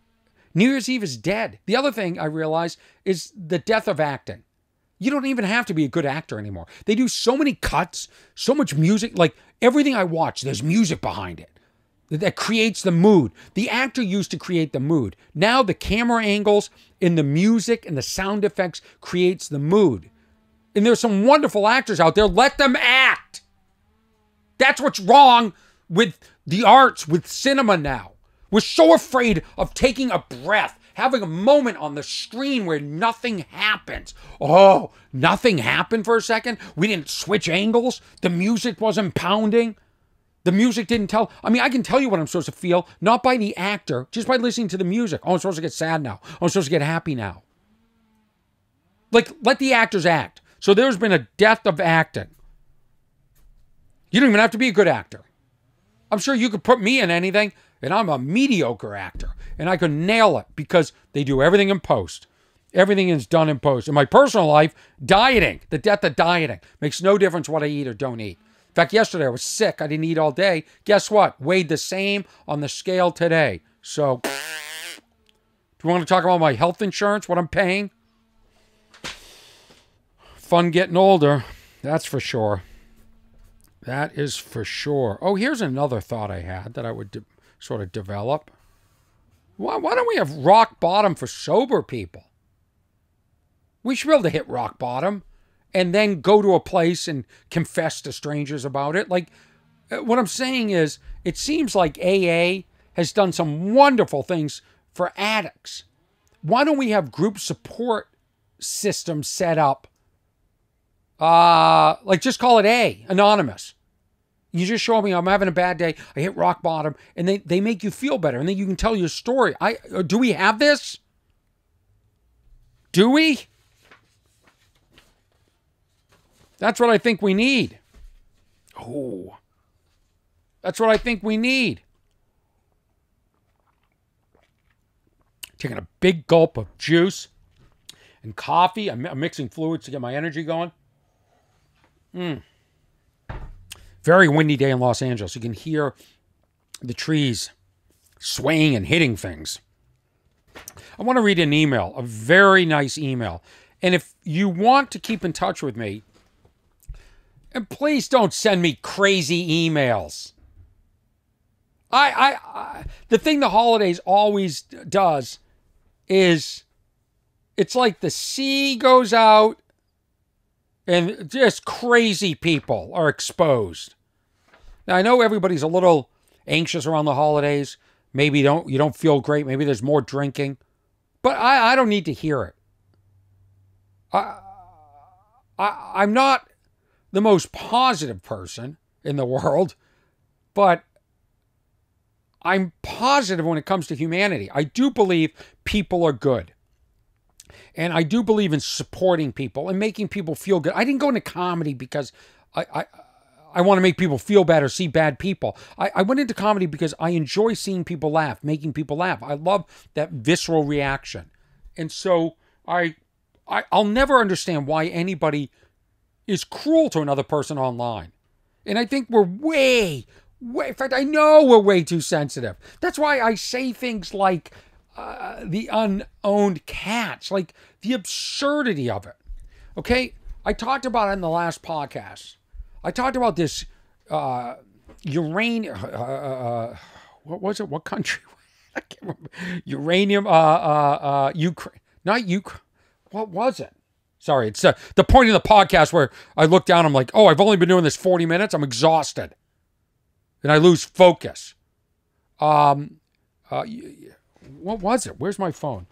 [SPEAKER 1] Year's Eve is dead. The other thing I realize is the death of acting. You don't even have to be a good actor anymore. They do so many cuts, so much music. Like, everything I watch, there's music behind it that creates the mood. The actor used to create the mood. Now the camera angles and the music and the sound effects creates the mood. And there's some wonderful actors out there. Let them act. That's what's wrong with the arts, with cinema now. We're so afraid of taking a breath, having a moment on the screen where nothing happens. Oh, nothing happened for a second? We didn't switch angles? The music wasn't pounding? The music didn't tell. I mean, I can tell you what I'm supposed to feel, not by the actor, just by listening to the music. Oh, I'm supposed to get sad now. Oh, I'm supposed to get happy now. Like, let the actors act. So there's been a death of acting. You don't even have to be a good actor. I'm sure you could put me in anything, and I'm a mediocre actor, and I could nail it because they do everything in post. Everything is done in post. In my personal life, dieting, the death of dieting. Makes no difference what I eat or don't eat. In fact, yesterday I was sick. I didn't eat all day. Guess what? Weighed the same on the scale today. So, do you want to talk about my health insurance, what I'm paying? Fun getting older. That's for sure. That is for sure. Oh, here's another thought I had that I would sort of develop. Why don't we have rock bottom for sober people? We should be able to hit rock bottom and then go to a place and confess to strangers about it. Like, what I'm saying is, it seems like AA has done some wonderful things for addicts. Why don't we have group support systems set up? Like, just call it A, anonymous. You just show me I'm having a bad day, I hit rock bottom, and they make you feel better, and then you can tell your story. Do we have this? Do we? That's what I think we need. Oh, that's what I think we need. Taking a big gulp of juice and coffee. I'm mixing fluids to get my energy going. Very windy day in Los Angeles. You can hear the trees swaying and hitting things. I want to read an email, a very nice email. And if you want to keep in touch with me, and please don't send me crazy emails. The thing the holidays always does is it's like the sea goes out and just crazy people are exposed. Now, I know everybody's a little anxious around the holidays. Maybe you don't feel great. Maybe there's more drinking. But I don't need to hear it. I'm not the most positive person in the world, but I'm positive when it comes to humanity. I do believe people are good. And I do believe in supporting people and making people feel good. I didn't go into comedy because I I want to make people feel bad or see bad people. I went into comedy because I enjoy seeing people laugh, making people laugh. I love that visceral reaction. And so I'll never understand why anybody is cruel to another person online. And I think we're way, in fact, I know we're way too sensitive. That's why I say things like the unowned cats, like the absurdity of it. Okay? I talked about it in the last podcast. I talked about this uranium, what was it? What country? I can't remember. Uranium, Ukraine. Not Ukraine. What was it? Sorry, it's the point of the podcast where I look down, I'm like, oh, I've only been doing this 40 minutes. I'm exhausted. And I lose focus. What was it? Where's my phone?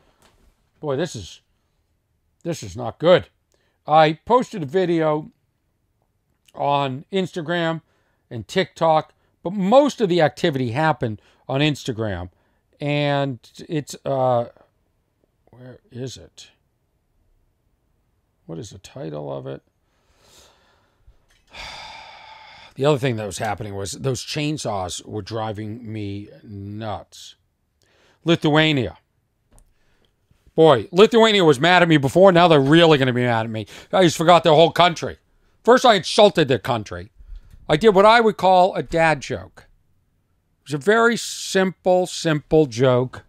[SPEAKER 1] Boy, this is not good. I posted a video on Instagram and TikTok, but most of the activity happened on Instagram. And it's, where is it? What is the title of it? The other thing that was happening was those chainsaws were driving me nuts. Lithuania. Boy, Lithuania was mad at me before. Now they're really going to be mad at me. I just forgot their whole country. First, I insulted their country. I did what I would call a dad joke. It was a very simple joke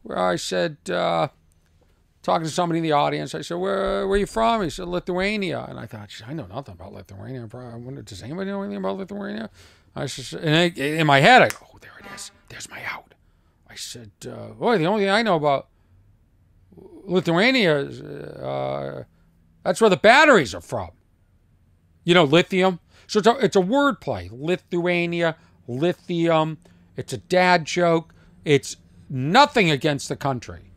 [SPEAKER 1] where I said, talking to somebody in the audience, I said, where are you from? He said, Lithuania. And I thought, I know nothing about Lithuania. I wonder, does anybody know anything about Lithuania? I said, and in my head, I go, oh, there it is. There's my out. I said, boy, the only thing I know about Lithuania is that's where the batteries are from. You know, lithium. So it's a word play. Lithuania, lithium. It's a dad joke. It's nothing against the country.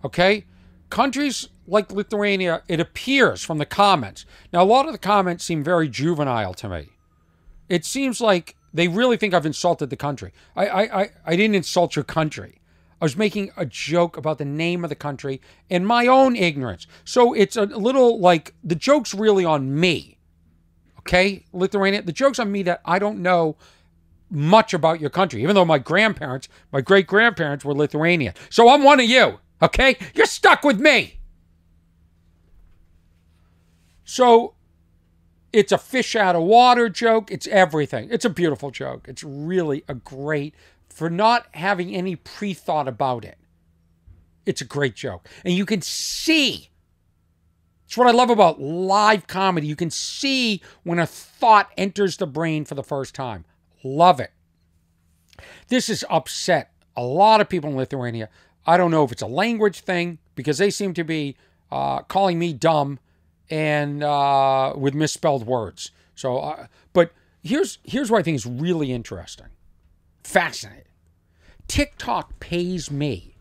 [SPEAKER 1] Okay? Countries like Lithuania, it appears from the comments. Now, a lot of the comments seem very juvenile to me. It seems like they really think I've insulted the country. I didn't insult your country. I was making a joke about the name of the country and my own ignorance. So it's a little like, the joke's really on me. Okay, Lithuania, the joke's on me that I don't know much about your country, even though my great-grandparents were Lithuanian. So I'm one of you, okay? You're stuck with me. So it's a fish out of water joke. It's everything. It's a beautiful joke. It's really a great, for not having any pre-thought about it. It's a great joke. And you can see, it's what I love about live comedy. You can see when a thought enters the brain for the first time. Love it. This has upset a lot of people in Lithuania. I don't know if it's a language thing, because they seem to be calling me dumb and with misspelled words. So, but here's what I think is really interesting, fascinating. TikTok pays me,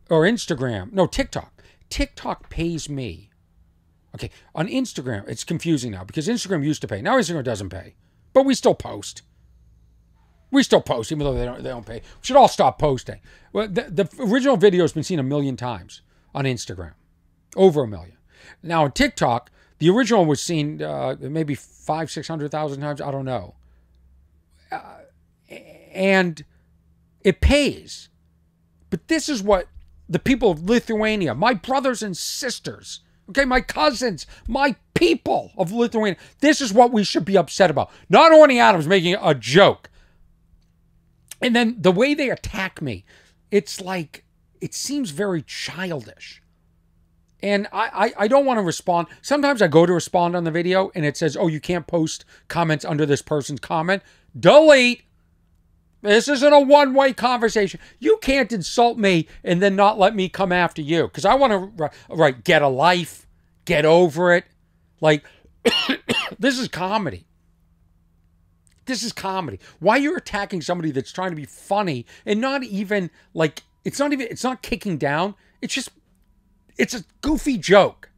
[SPEAKER 1] or Instagram. No, TikTok. TikTok pays me. Okay, on Instagram, it's confusing now because Instagram used to pay. Now Instagram doesn't pay, but we still post. We still post, even though they don't pay. We should all stop posting. Well, the original video has been seen 1 million times on Instagram, over 1 million. Now on TikTok, the original was seen maybe 500,000-600,000 times. I don't know, and it pays. But this is what the people of Lithuania, my brothers and sisters, okay, my cousins, my people of Lithuania, this is what we should be upset about. Not Orny Adams making a joke. And then the way they attack me, it's like, it seems very childish. And I don't want to respond. Sometimes I go to respond on the video and it says, oh, you can't post comments under this person's comment. Delete. This isn't a one-way conversation. You can't insult me and then not let me come after you. Because I want to, get a life, get over it. Like, this is comedy. This is comedy. Why you're attacking somebody that's trying to be funny and not even, like, it's not kicking down. It's a goofy joke.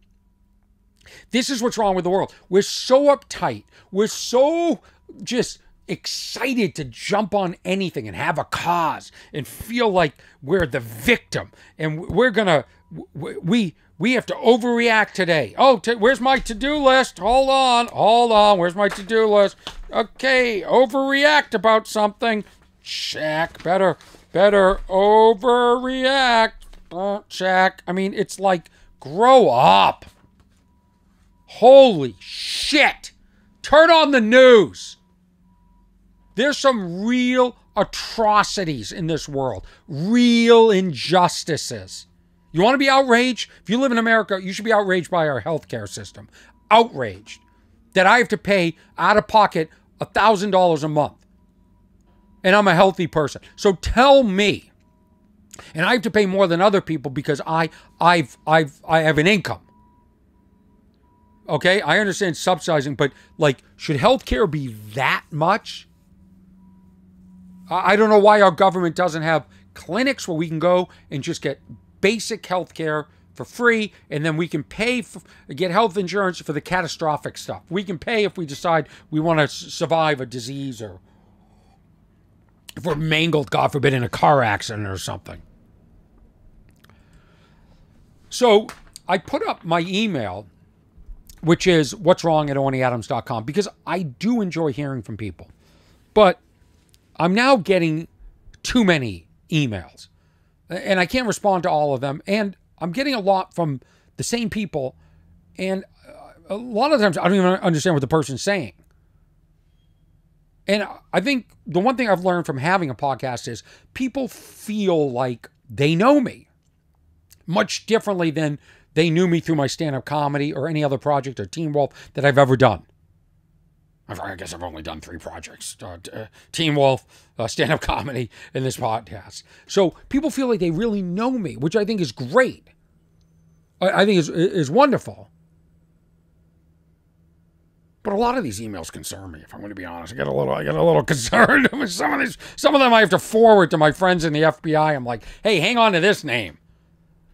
[SPEAKER 1] This is what's wrong with the world. We're so uptight. We're so just excited to jump on anything and have a cause and feel like we're the victim and we're gonna we have to overreact today. Oh, where's my to-do list? Hold on, where's my to-do list? Okay, overreact about something. Check. Better overreact. Check. I mean, it's like, grow up. Holy shit. Turn on the news. There's some real atrocities in this world. Real injustices. You want to be outraged? If you live in America, you should be outraged by our healthcare system. Outraged that I have to pay out of pocket $1,000 a month. And I'm a healthy person. So tell me, and I have to pay more than other people because I have an income. Okay, I understand subsidizing, but like, should healthcare be that much? I don't know why our government doesn't have clinics where we can go and just get basic healthcare for free, and then we can pay get health insurance for the catastrophic stuff. We can pay if we decide we want to survive a disease, or if we're mangled, God forbid, in a car accident or something. So I put up my email, which is what'swrong@ornyadams.com, because I do enjoy hearing from people. But I'm now getting too many emails, and I can't respond to all of them. And I'm getting a lot from the same people, and a lot of times I don't even understand what the person's saying. And I think the one thing I've learned from having a podcast is people feel like they know me much differently than they knew me through my stand-up comedy or any other project or Teen Wolf that I've ever done. I guess I've only done 3 projects. Teen Wolf, stand-up comedy, and this podcast. So people feel like they really know me, which I think is great. I think is wonderful. But a lot of these emails concern me, if I'm going to be honest. I get a little concerned with some of these. Some of them I have to forward to my friends in the FBI. I'm like, hey, hang on to this name.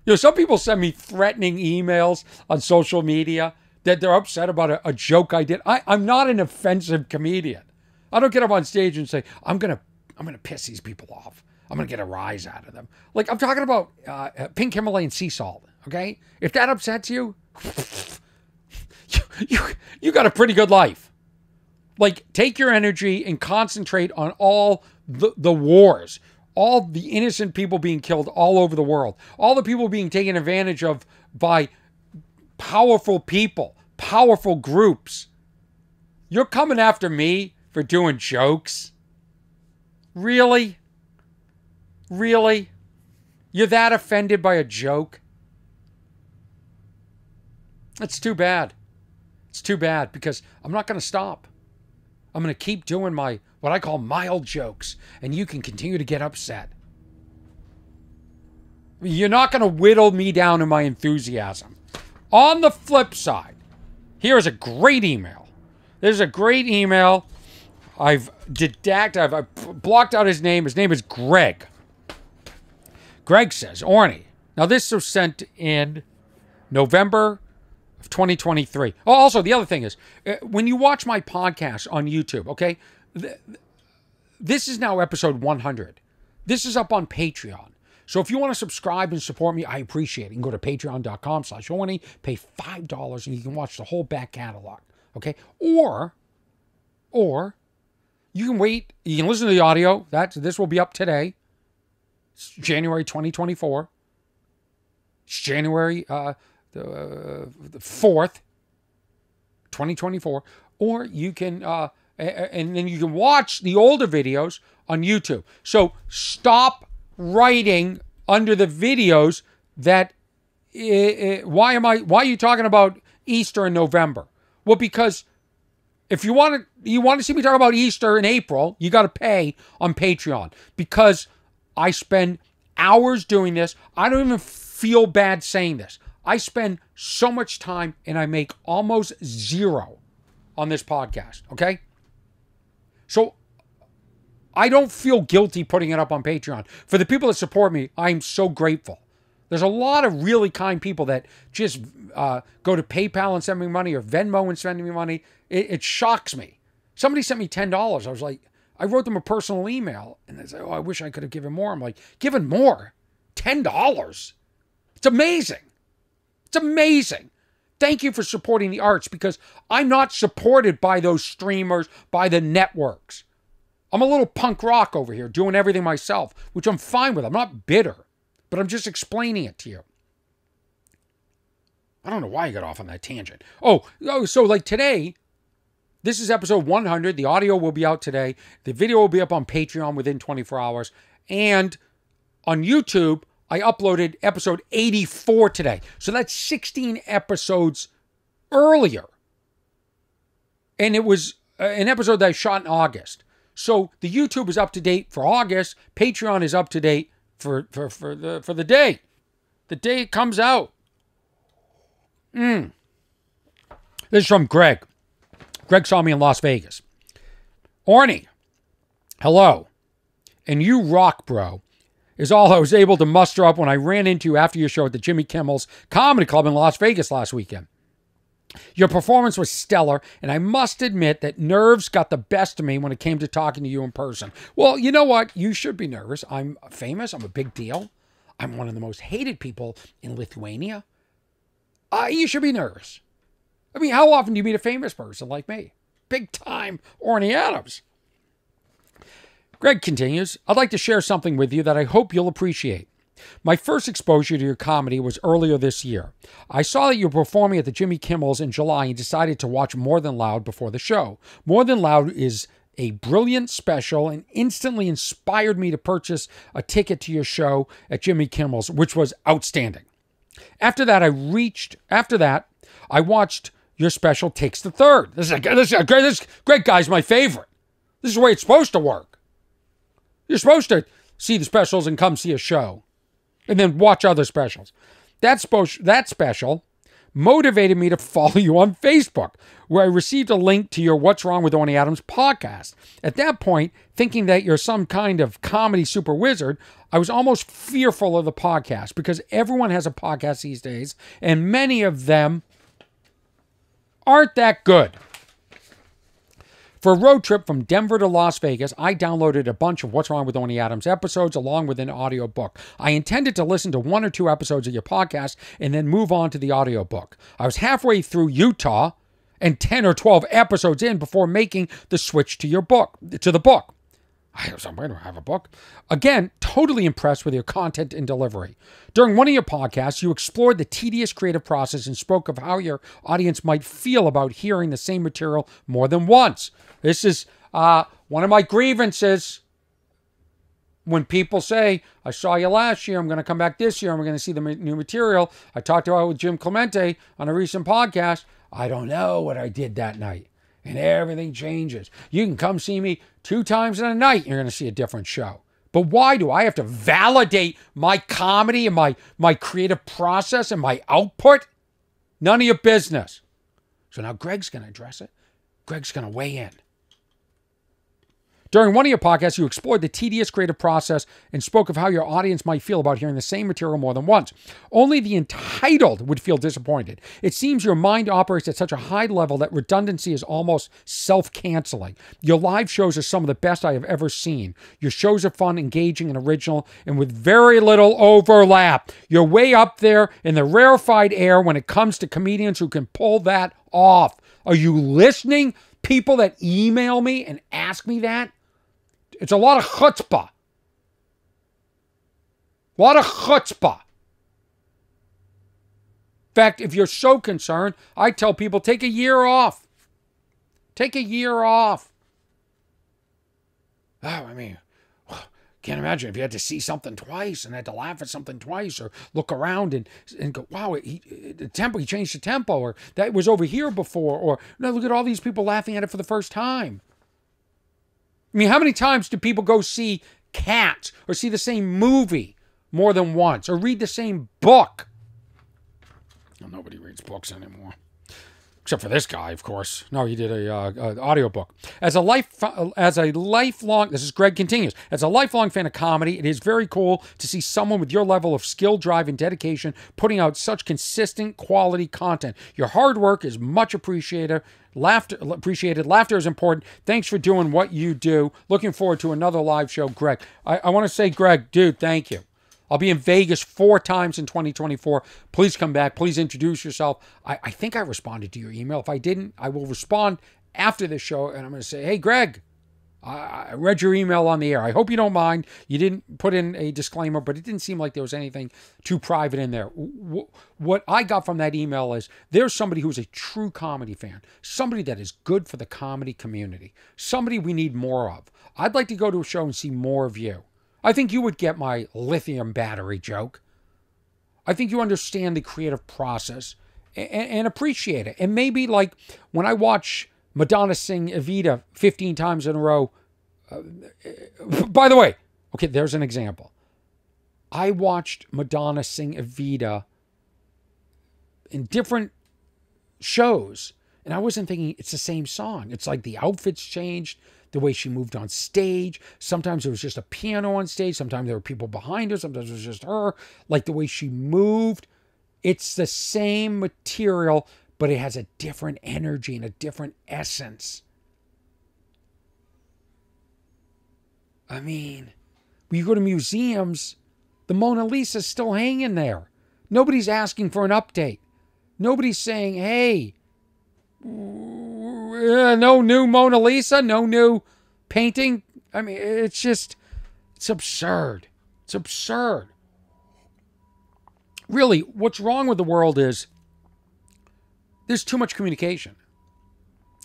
[SPEAKER 1] You know, some people send me threatening emails on social media that they're upset about a joke I did. I'm not an offensive comedian. I don't get up on stage and say, I'm gonna piss these people off. I'm gonna get a rise out of them. Like, I'm talking about pink Himalayan sea salt. Okay, if that upsets you, you got a pretty good life. Like, take your energy and concentrate on all the wars, all the innocent people being killed all over the world, all the people being taken advantage of by powerful people, powerful groups. You're coming after me for doing jokes? Really? Really? You're that offended by a joke? That's too bad. It's too bad, because I'm not going to stop. I'm going to keep doing my, what I call mild jokes, and you can continue to get upset. You're not going to whittle me down in my enthusiasm. On the flip side, here's a great email. There's a great email. I've blocked out his name. His name is Greg. Greg says, Orny. Now, this was sent in November of 2023. Oh, also, the other thing is, when you watch my podcast on YouTube, okay, this is now episode 100. This is up on Patreon. So if you want to subscribe and support me, I appreciate it. You can go to patreon.com/Orny, pay $5, and you can watch the whole back catalog, okay? Or you can wait. You can listen to the audio. This will be up today. It's January 2024. It's January the 4th, 2024. Or you can, and then you can watch the older videos on YouTube. So stop writing under the videos that, why are you talking about Easter in November? Well, because if you want to see me talk about Easter in April, you got to pay on Patreon, because I spend hours doing this. I don't even feel bad saying this. I spend so much time and I make almost zero on this podcast, okay? So I don't feel guilty putting it up on Patreon. For the people that support me, I'm so grateful. There's a lot of really kind people that just go to PayPal and send me money, or Venmo and send me money. It shocks me Somebody sent me $10. I was like, I wrote them a personal email, and they said, oh, I wish I could have given more. I'm like, given more? $10? It's amazing. It's amazing. Thank you for supporting the arts, because I'm not supported by those streamers, by the networks. I'm a little punk rock over here doing everything myself, which I'm fine with. I'm not bitter, but I'm just explaining it to you. I don't know why you got off on that tangent. So like today, this is episode 100. The audio will be out today. The video will be up on Patreon within 24 hours. And on YouTube, I uploaded episode 84 today. So that's 16 episodes earlier. And it was an episode that I shot in August. So the YouTube is up to date for August. Patreon is up to date for the day. The day it comes out. This is from Greg. Greg saw me in Las Vegas. Orny, hello. And you rock, bro, is all I was able to muster up when I ran into you after your show at the Jimmy Kimmel's Comedy Club in Las Vegas last weekend. Your performance was stellar, and I must admit that nerves got the best of me when it came to talking to you in person. Well, you know what? You should be nervous. I'm famous. I'm a big deal. I'm one of the most hated people in Lithuania. You should be nervous. I mean, how often do you meet a famous person like me? Big time Orny Adams. Greg continues, I'd like to share something with you that I hope you'll appreciate. My first exposure to your comedy was earlier this year. I saw that you were performing at the Jimmy Kimmel's in July and decided to watch More Than Loud before the show. More Than Loud is a brilliant special and instantly inspired me to purchase a ticket to your show at Jimmy Kimmel's, which was outstanding. After that, I watched your special Takes the Third. This great guy's my favorite. This is the way it's supposed to work. You're supposed to see the specials and come see a show, and then watch other specials. That special motivated me to follow you on Facebook, where I received a link to your What's Wrong with Orny Adams podcast. At that point, thinking that you're some kind of comedy super wizard, I was almost fearful of the podcast, because everyone has a podcast these days, and many of them aren't that good. For a road trip from Denver to Las Vegas, I downloaded a bunch of What's Wrong with Orny Adams episodes along with an audiobook. I intended to listen to 1 or 2 episodes of your podcast and then move on to the audiobook. I was halfway through Utah and 10 or 12 episodes in before making the switch to the book. I have a book. Again, totally impressed with your content and delivery. During one of your podcasts, you explored the tedious creative process and spoke of how your audience might feel about hearing the same material more than once. This is one of my grievances. When people say, I saw you last year, I'm going to come back this year, and we're going to see the new material. I talked about it with Jim Clemente on a recent podcast. I don't know what I did that night. And everything changes. You can come see me 2 times in a night, and you're going to see a different show. But why do I have to validate my comedy and my creative process and my output? None of your business. So now Greg's going to address it. Greg's going to weigh in. During one of your podcasts, you explored the tedious creative process and spoke of how your audience might feel about hearing the same material more than once. Only the entitled would feel disappointed. It seems your mind operates at such a high level that redundancy is almost self-canceling. Your live shows are some of the best I have ever seen. Your shows are fun, engaging, and original, and with very little overlap. You're way up there in the rarefied air when it comes to comedians who can pull that off. Are you listening? People that email me and ask me that? It's a lot of chutzpah. A lot of chutzpah. In fact, if you're so concerned, I tell people, take a year off. Take a year off. Oh, I mean, can't imagine if you had to see something twice and had to laugh at something twice or look around and go, wow, he changed the tempo, or that was over here before, or no, look at all these people laughing at it for the first time. I mean, how many times do people go see Cats or see the same movie more than once or read the same book? Well, nobody reads books anymore. Except for this guy, of course. No, he did a audiobook. As a lifelong, this is Greg continues, as a lifelong fan of comedy, it is very cool to see someone with your level of skill, drive, and dedication putting out such consistent quality content. Your hard work is much appreciated. Laughter is important. Thanks for doing what you do. Looking forward to another live show, Greg. I want to say, Greg, dude, thank you. I'll be in Vegas 4 times in 2024. Please come back. Please introduce yourself. I think I responded to your email. If I didn't, I will respond after the show, and I'm going to say, hey, Greg, I read your email on the air. I hope you don't mind. You didn't put in a disclaimer, but it didn't seem like there was anything too private in there. What I got from that email is there's somebody who's a true comedy fan, somebody that is good for the comedy community, somebody we need more of. I'd like to go to a show and see more of you. I think you would get my lithium battery joke. I think you understand the creative process and appreciate it. And maybe like when I watch Madonna sing Evita 15 times in a row. By the way, okay, there's an example. I watched Madonna sing Evita in different shows, and I wasn't thinking it's the same song. It's like the outfits changed, the way she moved on stage. Sometimes there was just a piano on stage. Sometimes there were people behind her. Sometimes it was just her. Like the way she moved. It's the same material, but it has a different energy and a different essence. I mean, when you go to museums, the Mona Lisa is still hanging there. Nobody's asking for an update. Nobody's saying, hey, no new Mona Lisa, no new painting. I mean, it's absurd. It's absurd. Really, what's wrong with the world is there's too much communication.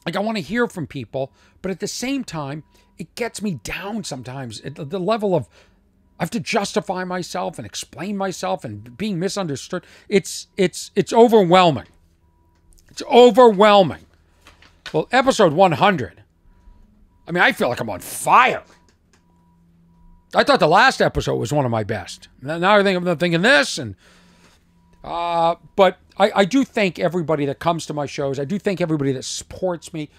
[SPEAKER 1] Like, I want to hear from people, but at the same time, it gets me down sometimes at the level of I have to justify myself and explain myself and being misunderstood. It's overwhelming. It's overwhelming. Well, episode 100. I mean, I feel like I'm on fire. I thought the last episode was one of my best. Now I'm thinking this, and but I do thank everybody that comes to my shows. I do thank everybody that supports me.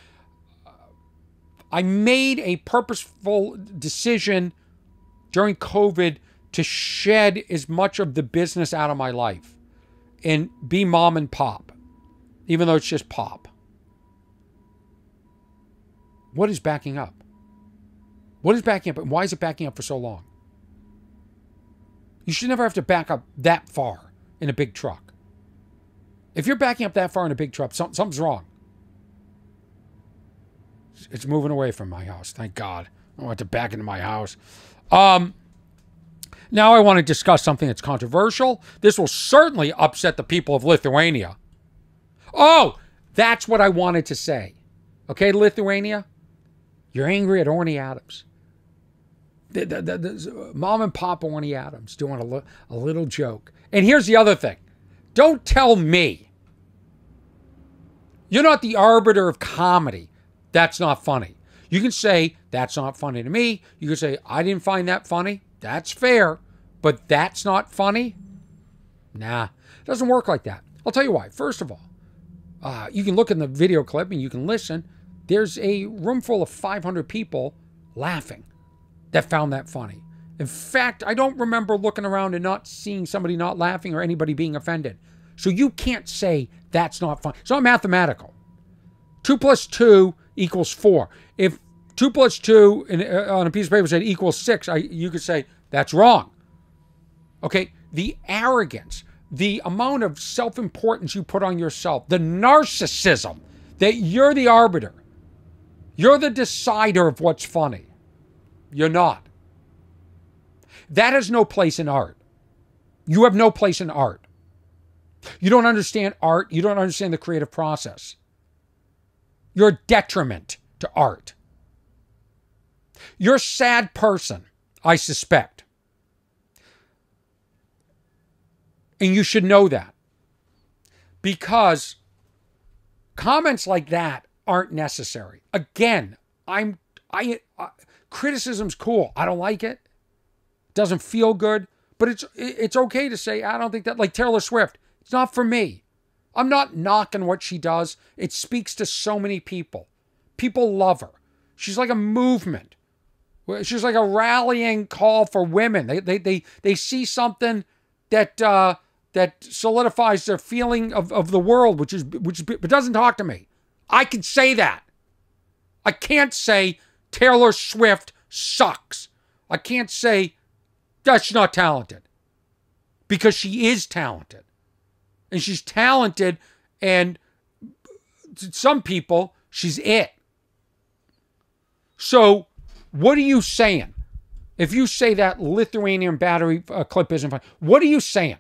[SPEAKER 1] I made a purposeful decision during COVID to shed as much of the business out of my life and be mom and pop, even though it's just pop. What is backing up? What is backing up, and why is it backing up for so long? You should never have to back up that far in a big truck. If you're backing up that far in a big truck, something's wrong. It's moving away from my house, thank God. I don't want to back into my house. Now I want to discuss something that's controversial. This will certainly upset the people of Lithuania. Oh, that's what I wanted to say. Okay, Lithuania? You're angry at Orny Adams. The mom and pop Orny Adams doing a little joke. And here's the other thing. Don't tell me. You're not the arbiter of comedy. That's not funny. You can say, that's not funny to me. You can say, I didn't find that funny. That's fair. But that's not funny? Nah, it doesn't work like that. I'll tell you why. First of all, you can look in the video clip and you can listen. There's a room full of 500 people laughing that found that funny. In fact, I don't remember looking around and not seeing somebody not laughing or anybody being offended. So you can't say that's not funny. It's not mathematical. 2 + 2 = 4. If 2 + 2 on a piece of paper said equals 6, you could say that's wrong. Okay, the arrogance, the amount of self-importance you put on yourself, the narcissism that you're the arbiter. You're the decider of what's funny. You're not. That has no place in art. You have no place in art. You don't understand art. You don't understand the creative process. You're a detriment to art. You're a sad person, I suspect. And you should know that. Because comments like that aren't necessary. Again, criticism's cool. I don't like it. Doesn't feel good. But it's okay to say, I don't think that, like Taylor Swift, it's not for me. I'm not knocking what she does. It speaks to so many people. People love her. She's like a movement. She's like a rallying call for women. They see something that that solidifies their feeling of the world, but doesn't talk to me. I can say that. I can't say Taylor Swift sucks. I can't say that's not talented, because she is talented. And she's talented, and to some people, she's it. So, what are you saying? If you say that Lithuanian battery clip isn't fun, what are you saying?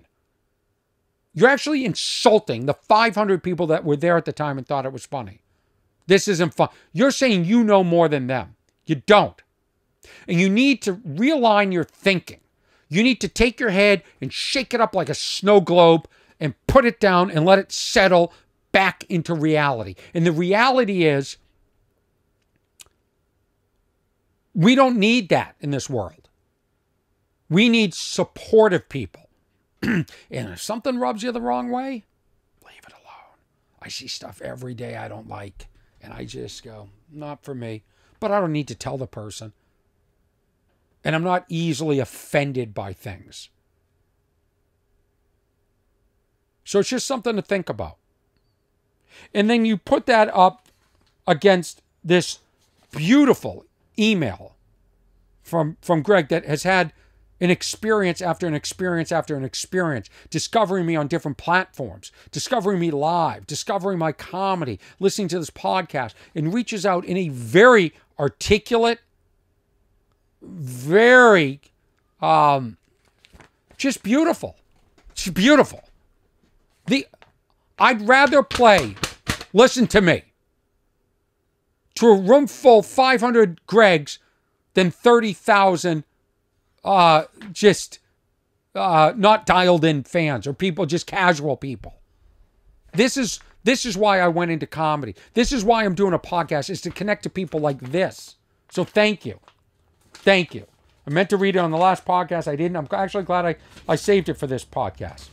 [SPEAKER 1] You're actually insulting the 500 people that were there at the time and thought it was funny. This isn't fun. You're saying you know more than them. You don't. And you need to realign your thinking. You need to take your head and shake it up like a snow globe and put it down and let it settle back into reality. And the reality is, we don't need that in this world. We need supportive people. And if something rubs you the wrong way, leave it alone. I see stuff every day I don't like, and I just go, not for me. But I don't need to tell the person. And I'm not easily offended by things. So it's just something to think about. And then you put that up against this beautiful email from Greg that has had an experience after an experience after an experience, discovering me on different platforms, discovering me live, discovering my comedy, listening to this podcast, and reaches out in a very articulate, very, just beautiful. It's beautiful. I'd rather play, listen to me, to a room full 500 Gregs than 30,000 just not dialed in fans or people, just casual people. This is why I went into comedy. This is why I'm doing a podcast, is to connect to people like this. So thank you. Thank you. I meant to read it on the last podcast. I didn't. I'm actually glad I saved it for this podcast.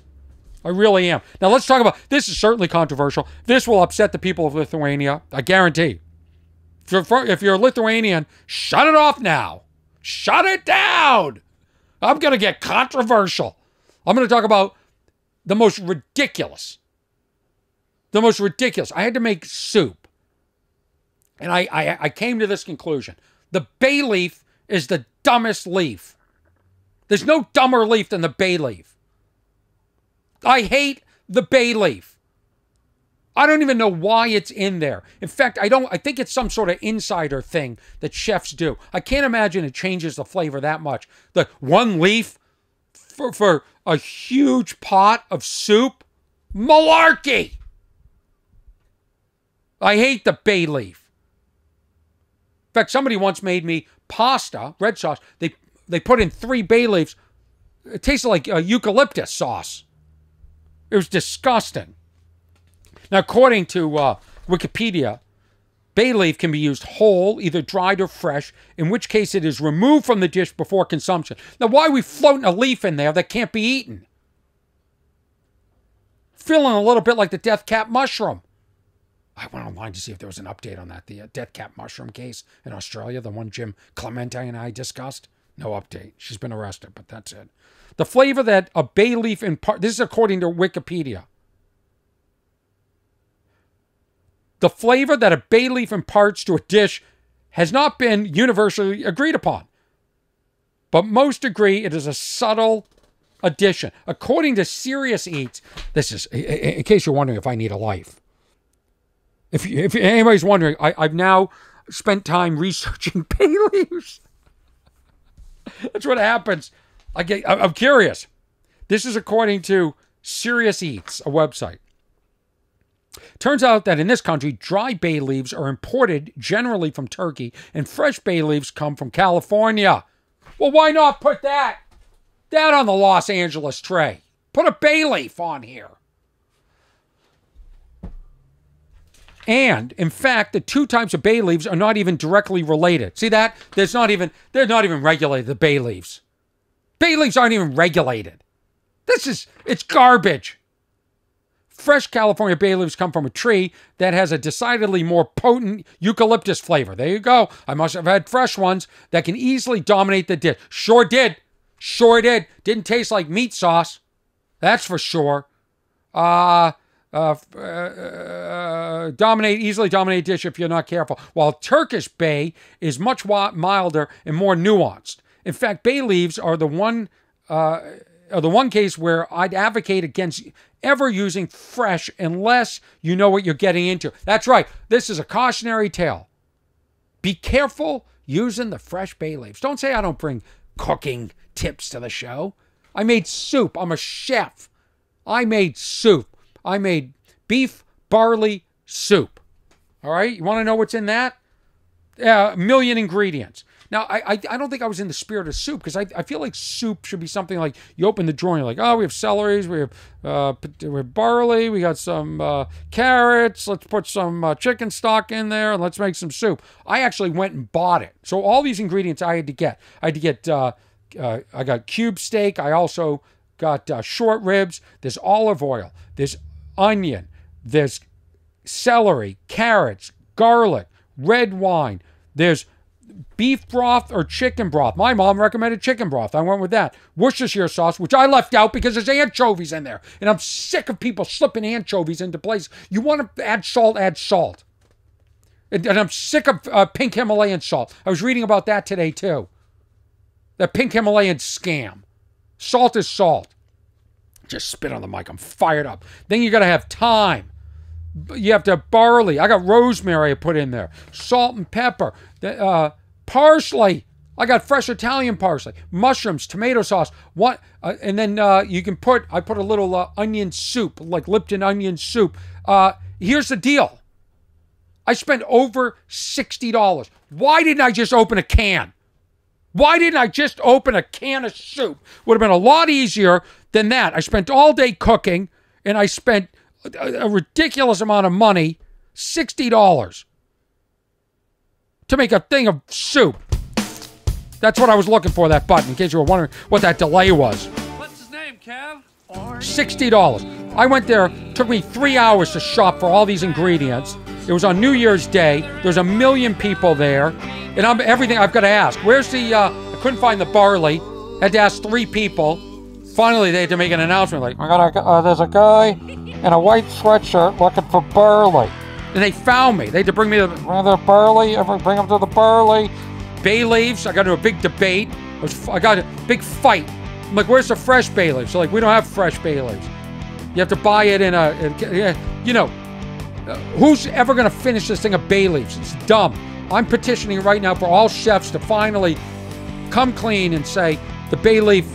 [SPEAKER 1] I really am. Now let's talk about, this is certainly controversial. This will upset the people of Lithuania. I guarantee. If you're a Lithuanian, shut it off now. Shut it down. I'm going to get controversial. I'm going to talk about the most ridiculous. The most ridiculous. I had to make soup. And I came to this conclusion. The bay leaf is the dumbest leaf. There's no dumber leaf than the bay leaf. I hate the bay leaf. I don't even know why it's in there. In fact, I think it's some sort of insider thing that chefs do. I can't imagine it changes the flavor that much. The one leaf for a huge pot of soup? Malarkey! I hate the bay leaf. In fact, somebody once made me pasta, red sauce. They put in 3 bay leaves. It tasted like eucalyptus sauce. It was disgusting. Now, according to Wikipedia, bay leaf can be used whole, either dried or fresh, in which case it is removed from the dish before consumption. Now, why are we floating a leaf in there that can't be eaten? Feeling a little bit like the death cap mushroom. I went online to see if there was an update on that. The death cap mushroom case in Australia, the one Jim Clemente and I discussed. No update. She's been arrested, but that's it. The flavor that a bay leaf imparts, this is according to Wikipedia. The flavor that a bay leaf imparts to a dish has not been universally agreed upon. But most agree it is a subtle addition. According to Serious Eats, this is, in case you're wondering if I need a life. If anybody's wondering, I've now spent time researching bay leaves. That's what happens. I'm curious. This is according to Serious Eats, a website. Turns out that in this country, dry bay leaves are imported generally from Turkey, and fresh bay leaves come from California. Well, why not put that on the Los Angeles tray? Put a bay leaf on here. And, in fact, the 2 types of bay leaves are not even directly related. See that? They're not even regulated, the bay leaves. Bay leaves aren't even regulated. It's garbage. Fresh California bay leaves come from a tree that has a decidedly more potent eucalyptus flavor. There you go. I must have had fresh ones that can easily dominate the dish. Sure did. Sure did. Didn't taste like meat sauce. That's for sure. Easily dominate dish if you're not careful. While Turkish bay is much milder and more nuanced. In fact, bay leaves are the one case where I'd advocate against ever using fresh unless you know what you're getting into. That's right. This is a cautionary tale. Be careful using the fresh bay leaves. Don't say I don't bring cooking tips to the show. I made soup. I'm a chef. I made soup. I made beef barley soup. All right? You want to know what's in that? A million ingredients. Now, I don't think I was in the spirit of soup because I feel like soup should be something like you open the drawer and you're like, oh, we have celeries, we have barley, we got some carrots, let's put some chicken stock in there and let's make some soup. I actually went and bought it. So all these ingredients I had to get. I got cube steak. I also got short ribs. There's olive oil. There's onion. There's celery, carrots, garlic, red wine. There's beef broth or chicken broth. My mom recommended chicken broth. I went with that. Worcestershire sauce, which I left out because there's anchovies in there. And I'm sick of people slipping anchovies into place. You want to add salt, add salt. And I'm sick of pink Himalayan salt. I was reading about that today too. That pink Himalayan scam. Salt is salt. Just spit on the mic. I'm fired up. Then you got to have thyme. You have to have barley. I got rosemary I put in there. Salt and pepper. Parsley. I got fresh Italian parsley. Mushrooms, tomato sauce. And then you can I put a little onion soup, like Lipton onion soup. Here's the deal. I spent over $60. Why didn't I just open a can? Why didn't I just open a can of soup? Would have been a lot easier than that. I spent all day cooking, and I spent a ridiculous amount of money, $60, to make a thing of soup. That's what I was looking for, that button, in case you were wondering what that delay was.
[SPEAKER 4] What's his name, Kev?
[SPEAKER 1] $60. I went there, took me 3 hours to shop for all these ingredients. It was on New Year's Day. There's a million people there. And everything I've got to ask. Where's I couldn't find the barley. Had to ask 3 people. Finally, they had to make an announcement like, there's a guy in a white sweatshirt looking for barley. And they found me. They had to bring me the barley. Bring them to the barley. Bay leaves. I got into a big debate. I got a big fight. I'm like, where's the fresh bay leaves? So like, we don't have fresh bay leaves. You have to buy it who's ever going to finish this thing of bay leaves? It's dumb. I'm petitioning right now for all chefs to finally come clean and say the bay leaf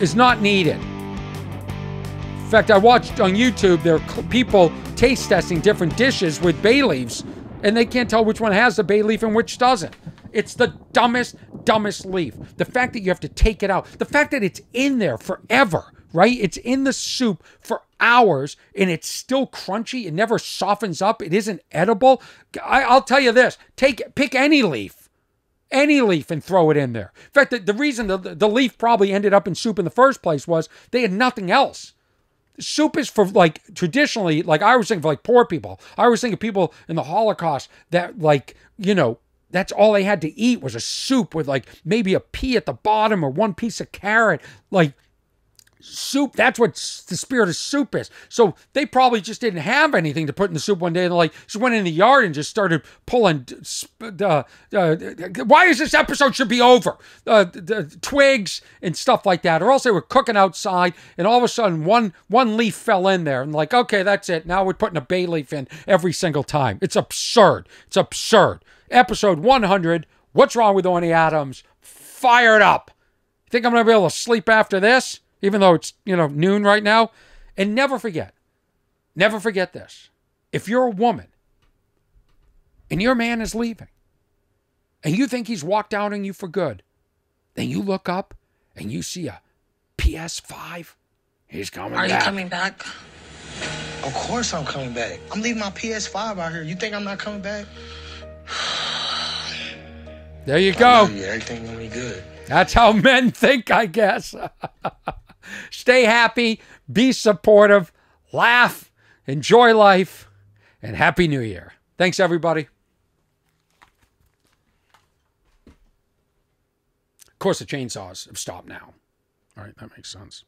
[SPEAKER 1] is not needed. In fact, I watched on YouTube, there are people taste testing different dishes with bay leaves, and they can't tell which one has the bay leaf and which doesn't. It's the dumbest leaf. The fact that you have to take it out. The fact that it's in there forever, right? It's in the soup for hours, and it's still crunchy. It never softens up. It isn't edible. I'll tell you this. Pick any leaf. Any leaf and throw it in there. In fact, the reason the leaf probably ended up in soup in the first place was they had nothing else. Soup is for, like, traditionally, like, I was thinking for, like, poor people. I was thinking people in the Holocaust that, like, that's all they had to eat was a soup with, like, maybe a pea at the bottom or one piece of carrot. Like, soup, that's what the spirit of soup is. So they probably just didn't have anything to put in the soup one day, and like just went in the yard and just started pulling why is this episode should be over, the twigs and stuff like that, or else they were cooking outside and all of a sudden one leaf fell in there and like, okay, that's it, now we're putting a bay leaf in every single time. It's absurd. Episode 100, what's wrong with Orny Adams? Fired up. Think I'm gonna be able to sleep after this? Even though it's, noon right now. And never forget this. If you're a woman and your man is leaving and you think he's walked out on you for good, then you look up and you see a PS5. He's coming back.
[SPEAKER 2] Are you coming back?
[SPEAKER 3] Of course I'm coming back. I'm leaving my PS5 out here. You think I'm not coming back?
[SPEAKER 1] There you go.
[SPEAKER 3] Everything gonna be good.
[SPEAKER 1] That's how men think, I guess. Stay happy, be supportive, laugh, enjoy life, and Happy New Year. Thanks, everybody. Of course, the chainsaws have stopped now. All right, that makes sense.